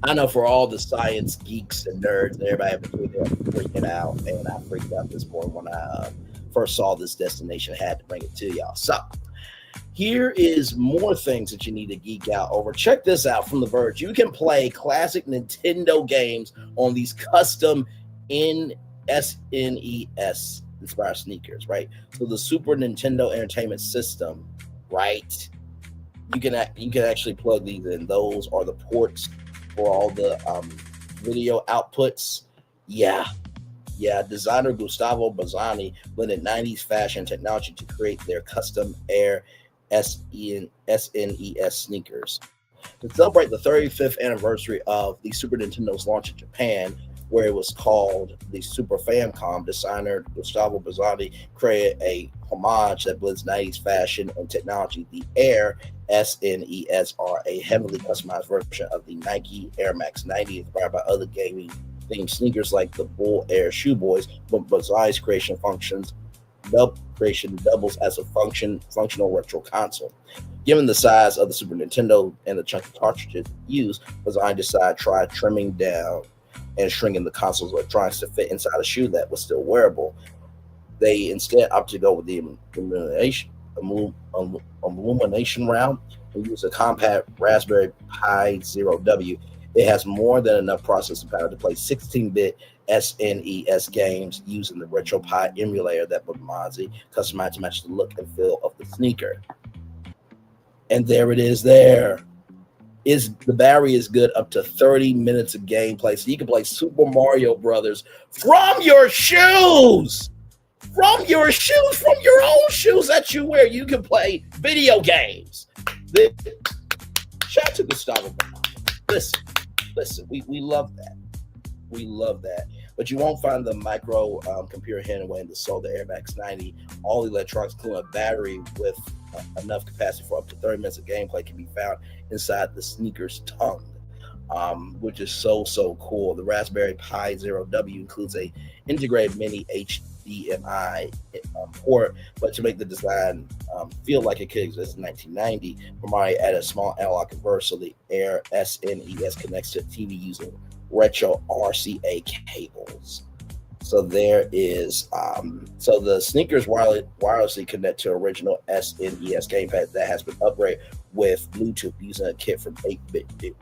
I know for all the science geeks and nerds and everybody between there freaking out, and I freaked out this morning when I first saw this destination. I had to bring it to y'all. So here is more things that you need to geek out over. Check this out from The Verge. You can play classic Nintendo games on these custom SNES inspired sneakers, right? So the Super Nintendo Entertainment System, right? You can actually plug these in. Those are the ports for all the video outputs. Yeah. Designer Gustavo Bazzani blended 90s fashion technology to create their custom Air SNES sneakers. To celebrate the 35th anniversary of the Super Nintendo's launch in Japan, where it was called the Super Famicom, designer Gustavo Bazzani created a homage that blends 90s fashion and technology. The Air SNES are a heavily customized version of the Nike Air Max 90, inspired by other gaming themed sneakers like the Bull Air Shoe Boys, but Bazzani's creation doubles as a functional retro console. Given the size of the Super Nintendo and the chunky cartridges used, Bazzani decided to try trimming down and shrinking the console's electronics to fit inside a shoe that was still wearable. They instead opted to go with the illumination round and use a compact Raspberry Pi Zero-W. It has more than enough processing power to play 16-bit SNES games using the RetroPie emulator that Bazzani customized to match the look and feel of the sneaker. And there it is there. The battery is good up to 30 minutes of gameplay. So you can play Super Mario Brothers from your shoes. From your own shoes that you wear. You can play video games. Shout out to Gustavo. Listen, we love that. We love that. But you won't find the micro computer hidden away in the Soul, the Air Max 90. All electronics, including a battery with enough capacity for up to 30 minutes of gameplay, can be found inside the sneaker's tongue, which is so cool. The Raspberry Pi Zero-W includes a integrated mini HDMI port, but to make the design feel like it could exist in 1990, Brenay added a small analog converter so the Air SNES connects to TV using retro RCA cables. So there is, so the sneakers wirelessly connect to original SNES gamepad that has been upgraded with Bluetooth using a kit from 8-Bit Do.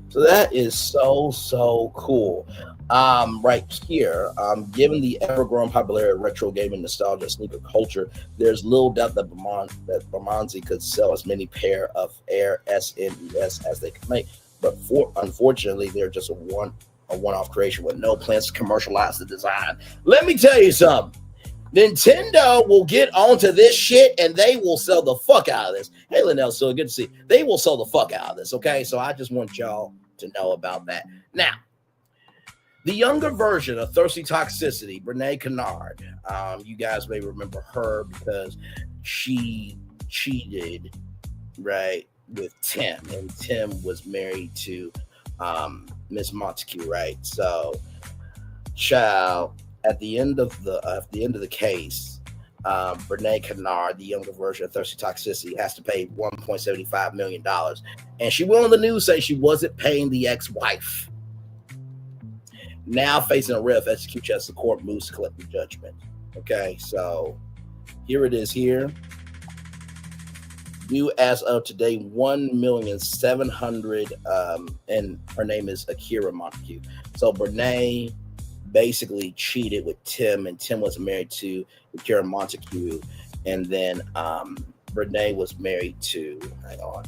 So that is so cool. Right here, given the ever-growing popularity of retro gaming nostalgia sneaker culture, there's little doubt that Bazzani could sell as many pair of Air SNES as they could make. But unfortunately, they're just a one-off creation with no plans to commercialize the design. Let me tell you something. Nintendo will get onto this shit and they will sell the fuck out of this. Hey, Linnell, so good to see you. They will sell the fuck out of this, okay? So I just want y'all to know about that. Now, the younger version of Thirsty Toxicity, Brenay Kennard, you guys may remember her because she cheated, right, with Tim, and Tim was married to Miss Montague, right? So, child, at the end of the case, Brenay Kennard, the younger version of Thirsty Toxicity, has to pay $1.75 million, and she went on the news saying she wasn't paying the ex-wife. Now facing a writ of execution as the court moves to collect the judgment. Okay, so here it is here. Due as of today, 1,700,000, and her name is Akira Montague. So Brenay basically cheated with Tim, and Tim was married to Akira Montague, and then Brenay was married to, hang on.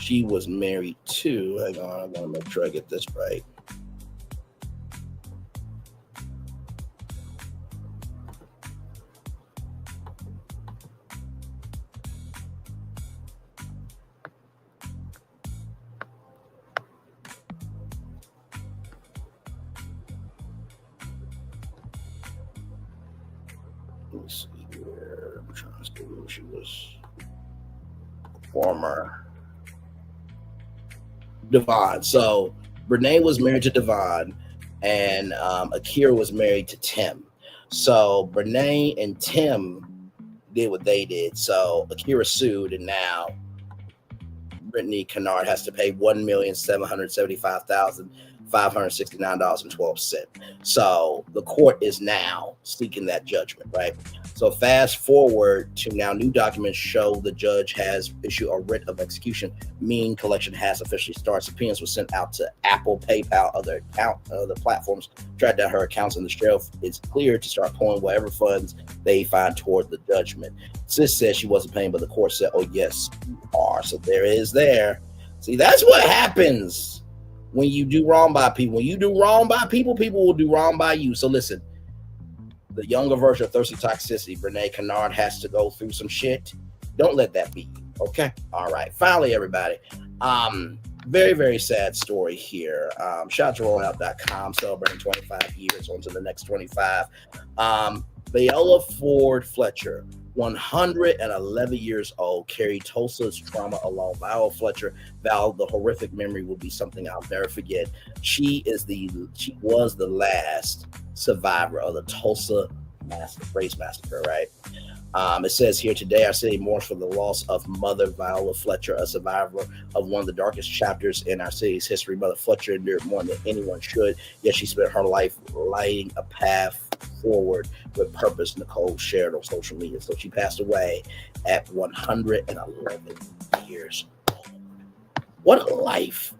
she was married to, hang on, I want to make sure I get this right. Let me see here. I'm trying to see who she was. Former Devon. So Brenay was married to Devon, and Akira was married to Tim. So Brenay and Tim did what they did. So Akira sued, and now Brenay Kennard has to pay $1,775,569.12. So the court is now seeking that judgment, right? So fast forward to now, new documents show the judge has issued a writ of execution, meaning collection has officially started. Subpoenas were sent out to Apple, PayPal, other platforms, tracked down her accounts, and the sheriff is clear to start pulling whatever funds they find toward the judgment. Sis said she wasn't paying, but the court said, oh, yes, you are. So there is there. See, that's what happens when you do wrong by people. When you do wrong by people, people will do wrong by you. So listen, the younger version of Thirsty Toxicity, Brenay Kennard has to go through some shit. Don't let that be you, okay? All right. Finally, everybody. Very, very sad story here. Shout out to rollout.com, celebrating 25 years on to the next 25. Viola Fletcher, 111 years old, carried Tulsa's trauma alone. Viola Fletcher vowed the horrific memory will be something I'll never forget. She was the last survivor of the Tulsa race massacre, right? It says here, today our city mourns for the loss of Mother Viola Fletcher, a survivor of one of the darkest chapters in our city's history. Mother Fletcher endured more than anyone should, yet she spent her life lighting a path forward with purpose, Nicole shared on social media. So she passed away at 111 years old. What a life.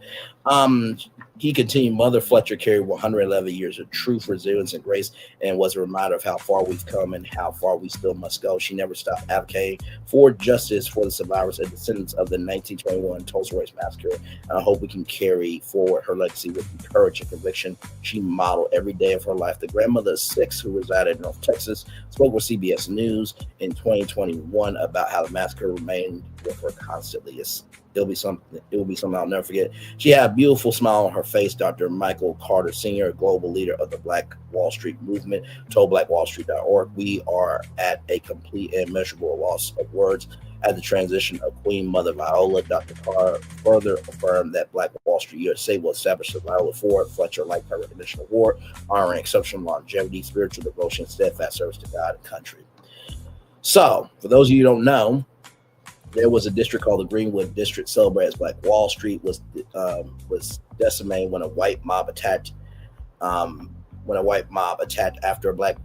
He continued, Mother Fletcher carried 111 years of truth, resilience, and grace, and was a reminder of how far we've come and how far we still must go. She never stopped advocating for justice for the survivors and descendants of the 1921 Tulsa Race Massacre. And I hope we can carry forward her legacy with courage and conviction she modeled every day of her life. The grandmother of 6, who resided in North Texas, spoke with CBS News in 2021 about how the massacre remained with her constantly. It will be something I'll never forget. She had a beautiful smile on her face. Dr. Michael Carter Sr., a global leader of the Black Wall Street movement, told blackwallstreet.org, we are at a complete and immeasurable loss of words. At the transition of Queen Mother Viola, Dr. Carter further affirmed that Black Wall Street USA will establish the Viola Fletcher Lifetime Recognition Award, honoring exceptional longevity, spiritual devotion, steadfast service to God and country. So, for those of you who don't know, there was a district called the Greenwood District, celebrated as Black Wall Street, was decimated when a white mob attacked. After a black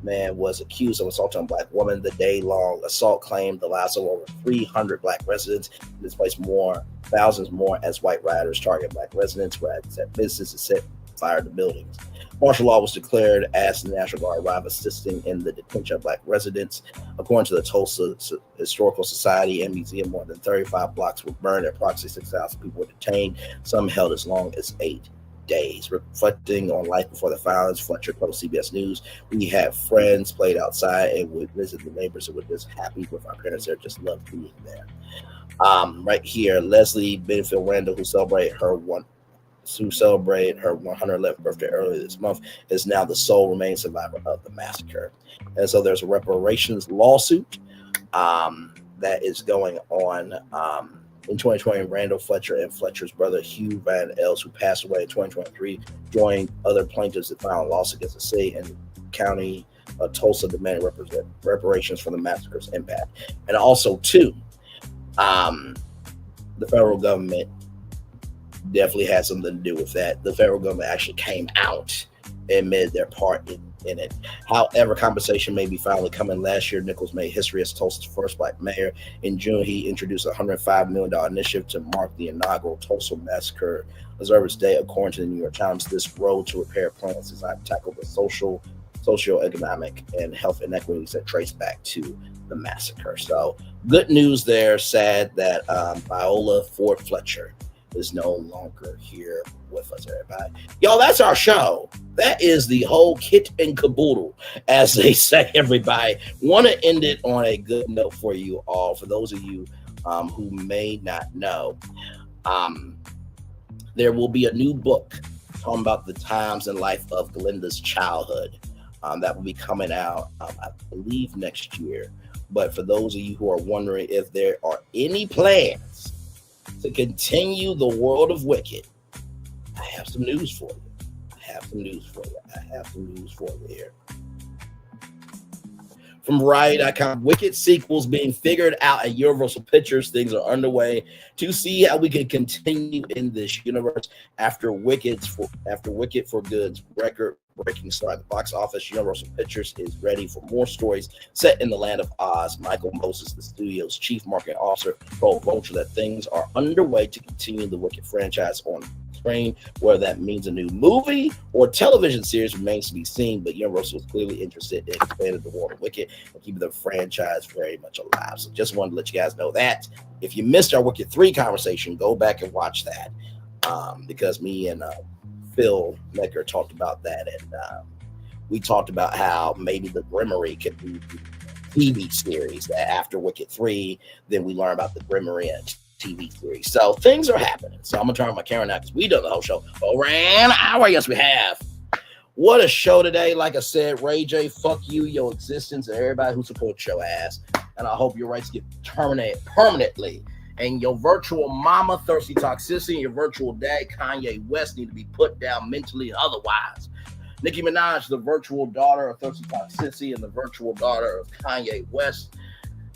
man was accused of assaulting a black woman. The day-long assault claimed the lives of over 300 black residents, and displaced thousands more as white rioters targeted black residents, set businesses, set fire to buildings. Martial law was declared as the National Guard arrived, assisting in the detention of black residents. According to the Tulsa Historical Society and Museum, more than 35 blocks were burned, and approximately 6,000 people were detained, some held as long as 8 days. Reflecting on life before the violence, Fletcher told CBS News, we had friends, played outside, and would visit the neighbors and were just happy with our parents there, just loved being there. Right here, Leslie Benfield Randall, who celebrated her 111th birthday earlier this month, is now the sole remaining survivor of the massacre. And so there's a reparations lawsuit that is going on. In 2020, Randall Fletcher and Fletcher's brother Hugh Van Els, who passed away in 2023, joined other plaintiffs that filed a lawsuit against the city and county of Tulsa, demanding reparations for the massacre's impact. And also, too, the federal government definitely had something to do with that. The federal government actually came out and made their part in it. However, compensation may be finally coming. Last year, Nichols made history as Tulsa's first black mayor. In June, he introduced a $105 million initiative to mark the inaugural Tulsa Massacre Observance Day. According to the New York Times, this road to repair plan is designed to tackle the social, socioeconomic and health inequities that trace back to the massacre. So good news there. Sad that Viola Fletcher is no longer here with us, everybody. Yo, that's our show. That is the whole kit and caboodle, as they say, everybody. Want to end it on a good note for you all. For those of you who may not know, there will be a new book talking about the times and life of Glinda's childhood that will be coming out, I believe, next year. But for those of you who are wondering if there are any plans to continue the world of Wicked, I have some news for you. I have some news for you here. From Variety.com, Wicked sequels being figured out at Universal Pictures. Things are underway to see how we can continue in this universe after Wicked for Good's record-breaking start at the box office. Universal Pictures is ready for more stories set in the land of Oz. Michael Moses, the studio's chief marketing officer, told Vulture that things are underway to continue the Wicked franchise on screen. Whether that means a new movie or television series remains to be seen, but Universal is clearly interested in expanding the world of Wicked and keeping the franchise very much alive. So just wanted to let you guys know that. If you missed our Wicked 3 conversation, go back and watch that, because me and Phil Mecker talked about that, and we talked about how maybe the Grimmery could be TV series after Wicked 3. Then we learn about the Grimmery and TV series. So things are happening. So I'm gonna turn on my camera now because we done the whole show over an hour. Yes, we have. What a show today. Like I said, Ray J, fuck you, your existence, and everybody who supports your ass. And I hope your rights get terminated permanently. And your virtual mama, Thirsty Toxicity, and your virtual dad, Kanye West, need to be put down mentally and otherwise. Nicki Minaj, the virtual daughter of Thirsty Toxicity and the virtual daughter of Kanye West.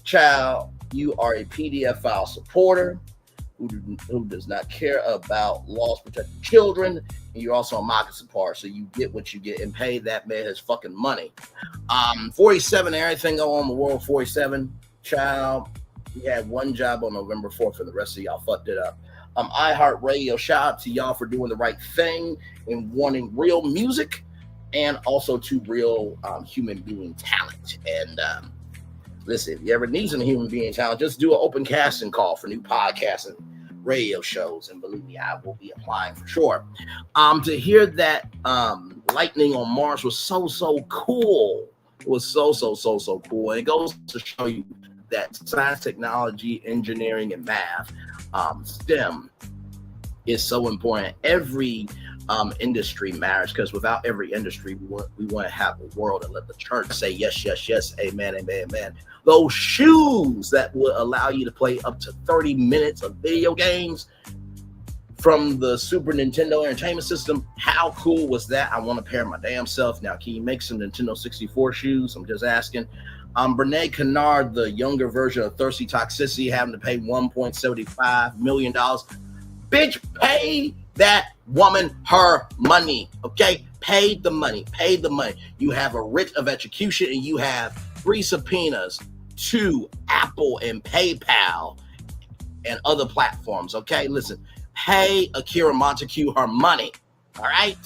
Child, you are a PDF file supporter who does not care about laws protecting children, and you're also a market supporter, so you get what you get and pay that man his fucking money. 47, everything going on in the world. 47, child, we had one job on November 4th, and the rest of y'all fucked it up. iHeartRadio, shout out to y'all for doing the right thing and wanting real music and also to real human being talent. And listen, if you ever need some human being talent, just do an open casting call for new podcasts and radio shows, and believe me, I will be applying for sure. To hear that lightning on Mars was so cool. It was so cool. And it goes to show you that science, technology, engineering, and math, STEM, is so important. Every industry matters, because without every industry, we want to have a world and let the church say yes, yes, yes, amen, amen, amen. Those shoes that will allow you to play up to 30 minutes of video games from the Super Nintendo Entertainment System. How cool was that? I want to pair my damn self. Now, can you make some Nintendo 64 shoes? I'm just asking. Brenay Kennard, the younger version of Thirsty Toxicity, having to pay $1.75 million. Bitch, pay that woman her money, okay? Pay the money. You have a writ of execution, and you have 3 subpoenas to Apple and PayPal and other platforms, okay? Listen, pay Akira Montague her money, all right?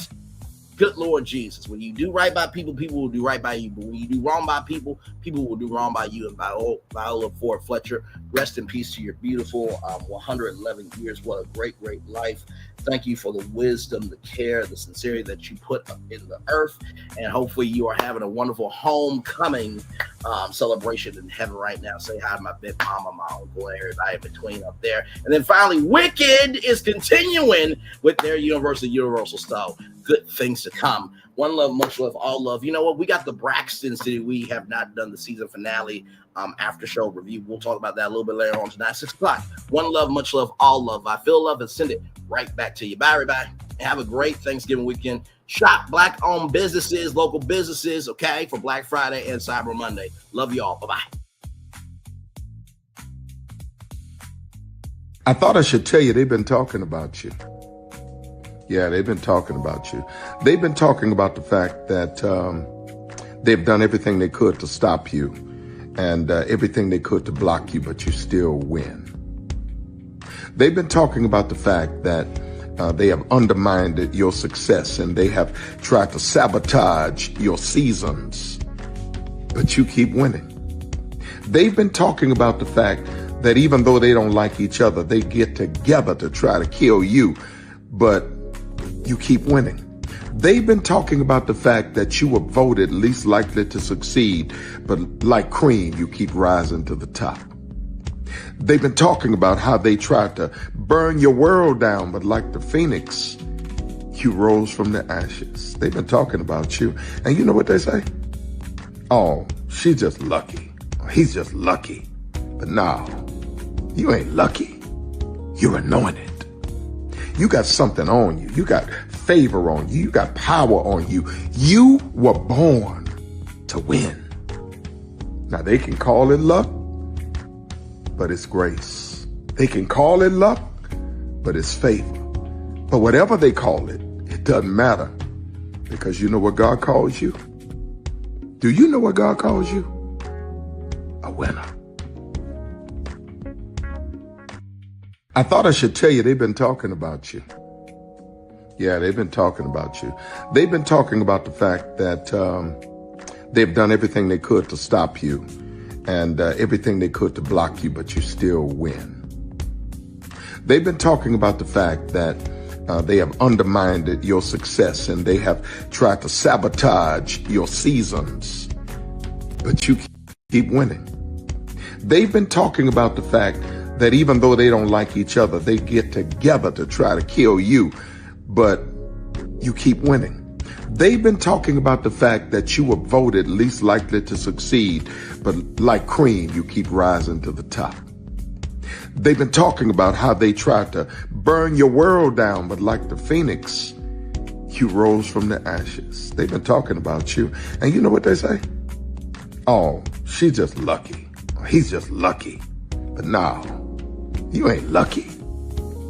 Good Lord Jesus. When you do right by people, people will do right by you. But when you do wrong by people, people will do wrong by you. And Viola Fletcher, rest in peace to your beautiful 111 years. What a great life. Thank you for the wisdom, the care, the sincerity that you put up in the earth. And hopefully you are having a wonderful homecoming celebration in heaven right now. Say hi to my big mama, my uncle, and everybody in between up there. And then finally, Wicked is continuing with their Universal style. Good things to come. One love, much love, all love. You know what? We got the Braxtons today. We have not done the season finale after show review. We'll talk about that a little bit later on tonight, 6 o'clock. One love, much love, all love. I feel love and send it right back to you. Bye, everybody. Have a great Thanksgiving weekend. Shop Black-owned businesses, local businesses, okay, for Black Friday and Cyber Monday. Love you all. Bye-bye. I thought I should tell you they've been talking about you. Yeah, they've been talking about you. They've been talking about the fact that they've done everything they could to stop you and everything they could to block you, but you still win. They've been talking about the fact that they have undermined your success and they have tried to sabotage your seasons, but you keep winning. They've been talking about the fact that even though they don't like each other, they get together to try to kill you, but you keep winning. They've been talking about the fact that you were voted least likely to succeed, but like cream, you keep rising to the top. They've been talking about how they tried to burn your world down, but like the phoenix, you rose from the ashes. They've been talking about you. And you know what they say? Oh, she's just lucky. He's just lucky. But no, you ain't lucky. You're anointed. You got something on you. You got favor on you. You got power on you. You were born to win. Now they can call it luck, but it's grace. They can call it luck, but it's favor. But whatever they call it, it doesn't matter, because you know what God calls you? Do you know what God calls you? A winner. I thought I should tell you they've been talking about you. Yeah, they've been talking about you. They've been talking about the fact that they've done everything they could to stop you and everything they could to block you, but you still win. They've been talking about the fact that they have undermined your success and they have tried to sabotage your seasons, but you keep winning. They've been talking about the fact that even though they don't like each other, they get together to try to kill you, but you keep winning. They've been talking about the fact that you were voted least likely to succeed, but like cream, you keep rising to the top. They've been talking about how they tried to burn your world down, but like the phoenix, you rose from the ashes. They've been talking about you. And you know what they say? Oh, she's just lucky. He's just lucky. But no, you ain't lucky.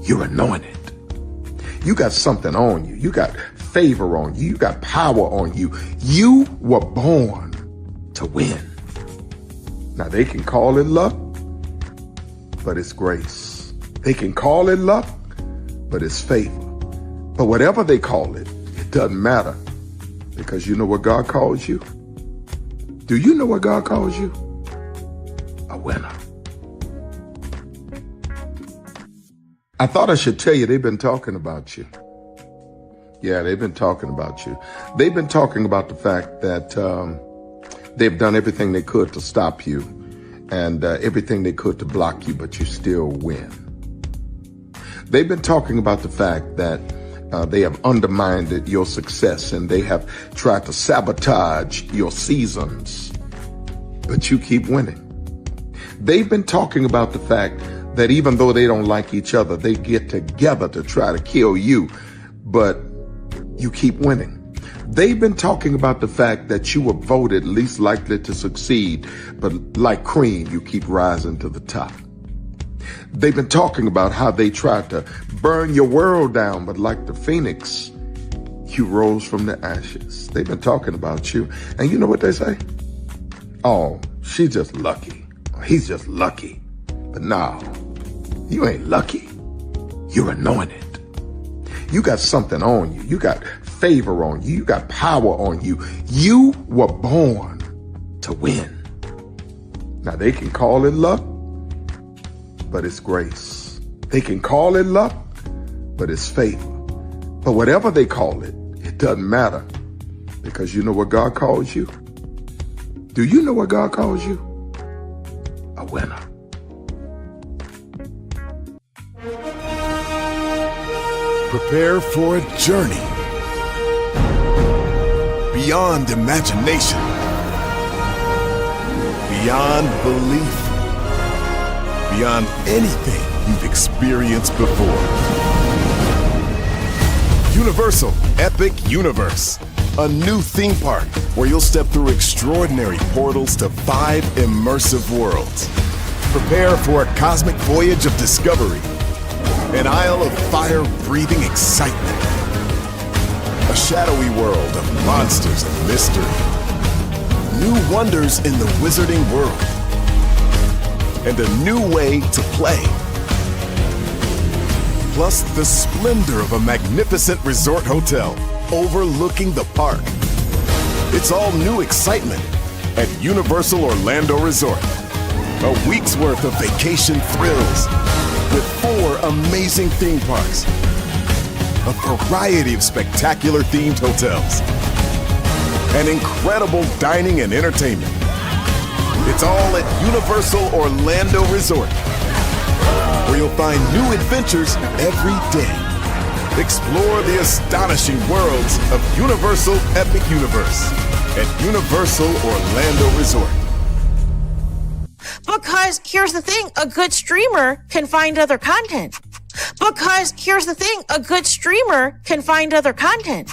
You're anointed. You got something on you. You got favor on you. You got power on you. You were born to win. Now they can call it luck, but it's grace. They can call it luck, but it's favor. But whatever they call it, it doesn't matter, because you know what God calls you? Do you know what God calls you? A winner. I thought I should tell you they've been talking about you. Yeah, they've been talking about you. They've been talking about the fact that they've done everything they could to stop you and everything they could to block you, but you still win. They've been talking about the fact that they have undermined your success and they have tried to sabotage your seasons, but you keep winning. They've been talking about the fact that even though they don't like each other, they get together to try to kill you, but you keep winning. They've been talking about the fact that you were voted least likely to succeed, but like cream, you keep rising to the top. They've been talking about how they tried to burn your world down, but like the phoenix, you rose from the ashes. They've been talking about you. And you know what they say? Oh, she's just lucky. He's just lucky. But no, you ain't lucky. You're anointed. You got something on you. You got favor on you. You got power on you. You were born to win. Now they can call it luck, but it's grace. They can call it luck, but it's favor. But whatever they call it, it doesn't matter, because you know what God calls you? Do you know what God calls you? A winner. Prepare for a journey beyond imagination, beyond belief, beyond anything you've experienced before. Universal Epic Universe, a new theme park where you'll step through extraordinary portals to 5 immersive worlds. Prepare for a cosmic voyage of discovery, an isle of fire-breathing excitement, a shadowy world of monsters and mystery, new wonders in the wizarding world, and a new way to play. Plus the splendor of a magnificent resort hotel overlooking the park. It's all new excitement at Universal Orlando Resort. A week's worth of vacation thrills with 4 amazing theme parks, a variety of spectacular themed hotels, and incredible dining and entertainment. It's all at Universal Orlando Resort, where you'll find new adventures every day. Explore the astonishing worlds of Universal Epic Universe at Universal Orlando Resort. Because here's the thing, a good streamer can find other content. Because here's the thing, a good streamer can find other content.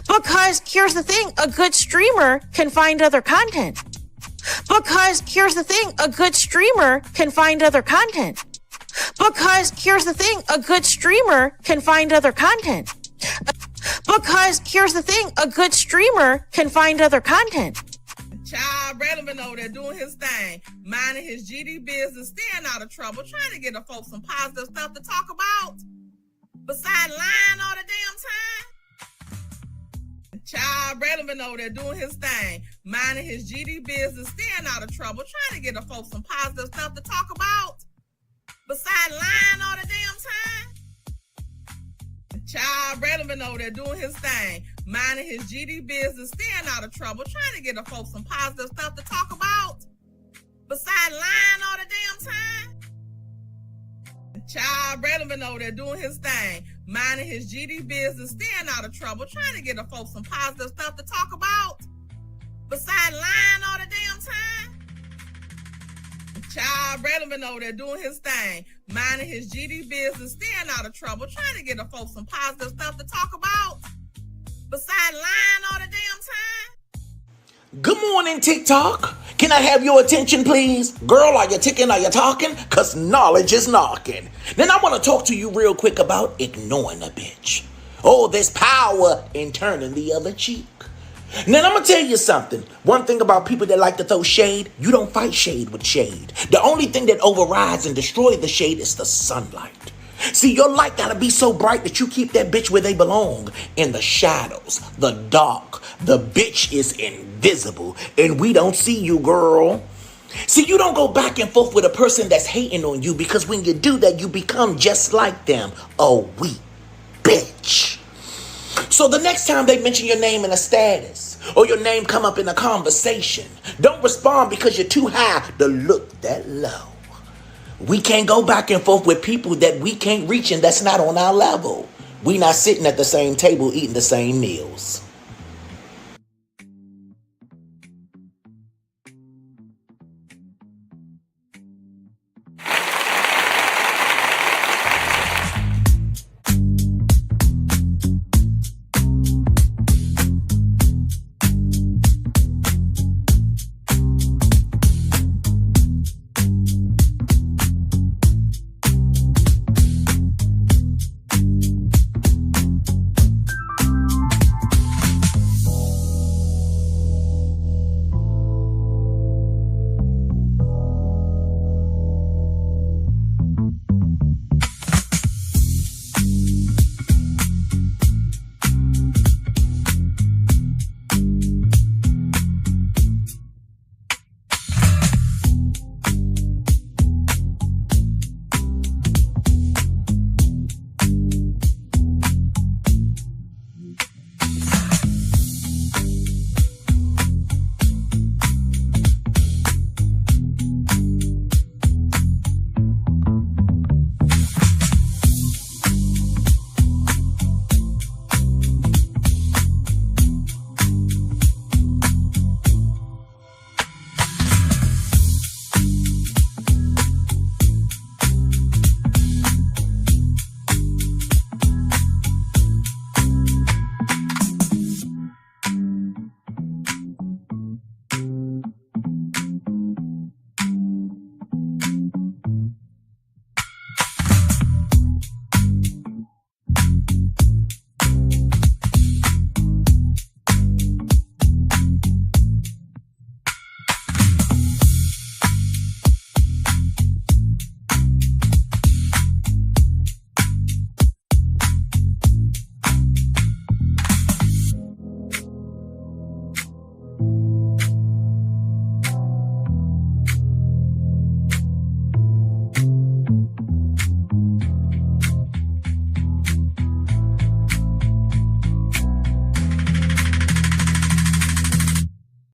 Because here's the thing, a good streamer can find other content. Because here's the thing, a good streamer can find other content. Because here's the thing, a good streamer can find other content. Because here's the thing, a good streamer can find other content. Child Relevant over there doing his thing, minding his GD business, staying out of trouble, trying to get the folks some positive stuff to talk about. Besides lying all the damn time. Child Relevant over there doing his thing, minding his GD business, staying out of trouble, trying to get the folks some positive stuff to talk about. Besides lying all the damn time. Child Relevant over there doing his thing, minding his GD business, staying out of trouble, trying to get the folks some positive stuff to talk about. Besides lying all the damn time. Child Relevant over there doing his thing, minding his GD business, staying out of trouble, trying to get the folks some positive stuff to talk about. Besides lying all the damn time. Child Relevant over there doing his thing, minding his GD business, staying out of trouble, trying to get the folks some positive stuff to talk about. Besides lying all the damn time. Good morning, TikTok. Can I have your attention, please? Girl, are you ticking? Are you talking? Because knowledge is knocking. Then I want to talk to you real quick about ignoring a bitch. Oh, there's power in turning the other cheek. Now, I'm going to tell you something. One thing about people that like to throw shade, you don't fight shade with shade. The only thing that overrides and destroys the shade is the sunlight. See, your light got to be so bright that you keep that bitch where they belong. In the shadows, the dark. The bitch is invisible, and we don't see you, girl. See, you don't go back and forth with a person that's hating on you, because when you do that, you become just like them. A weak bitch. So the next time they mention your name in a status or your name come up in a conversation, don't respond because you're too high to look that low. We can't go back and forth with people that we can't reach and that's not on our level. We not sitting at the same table eating the same meals.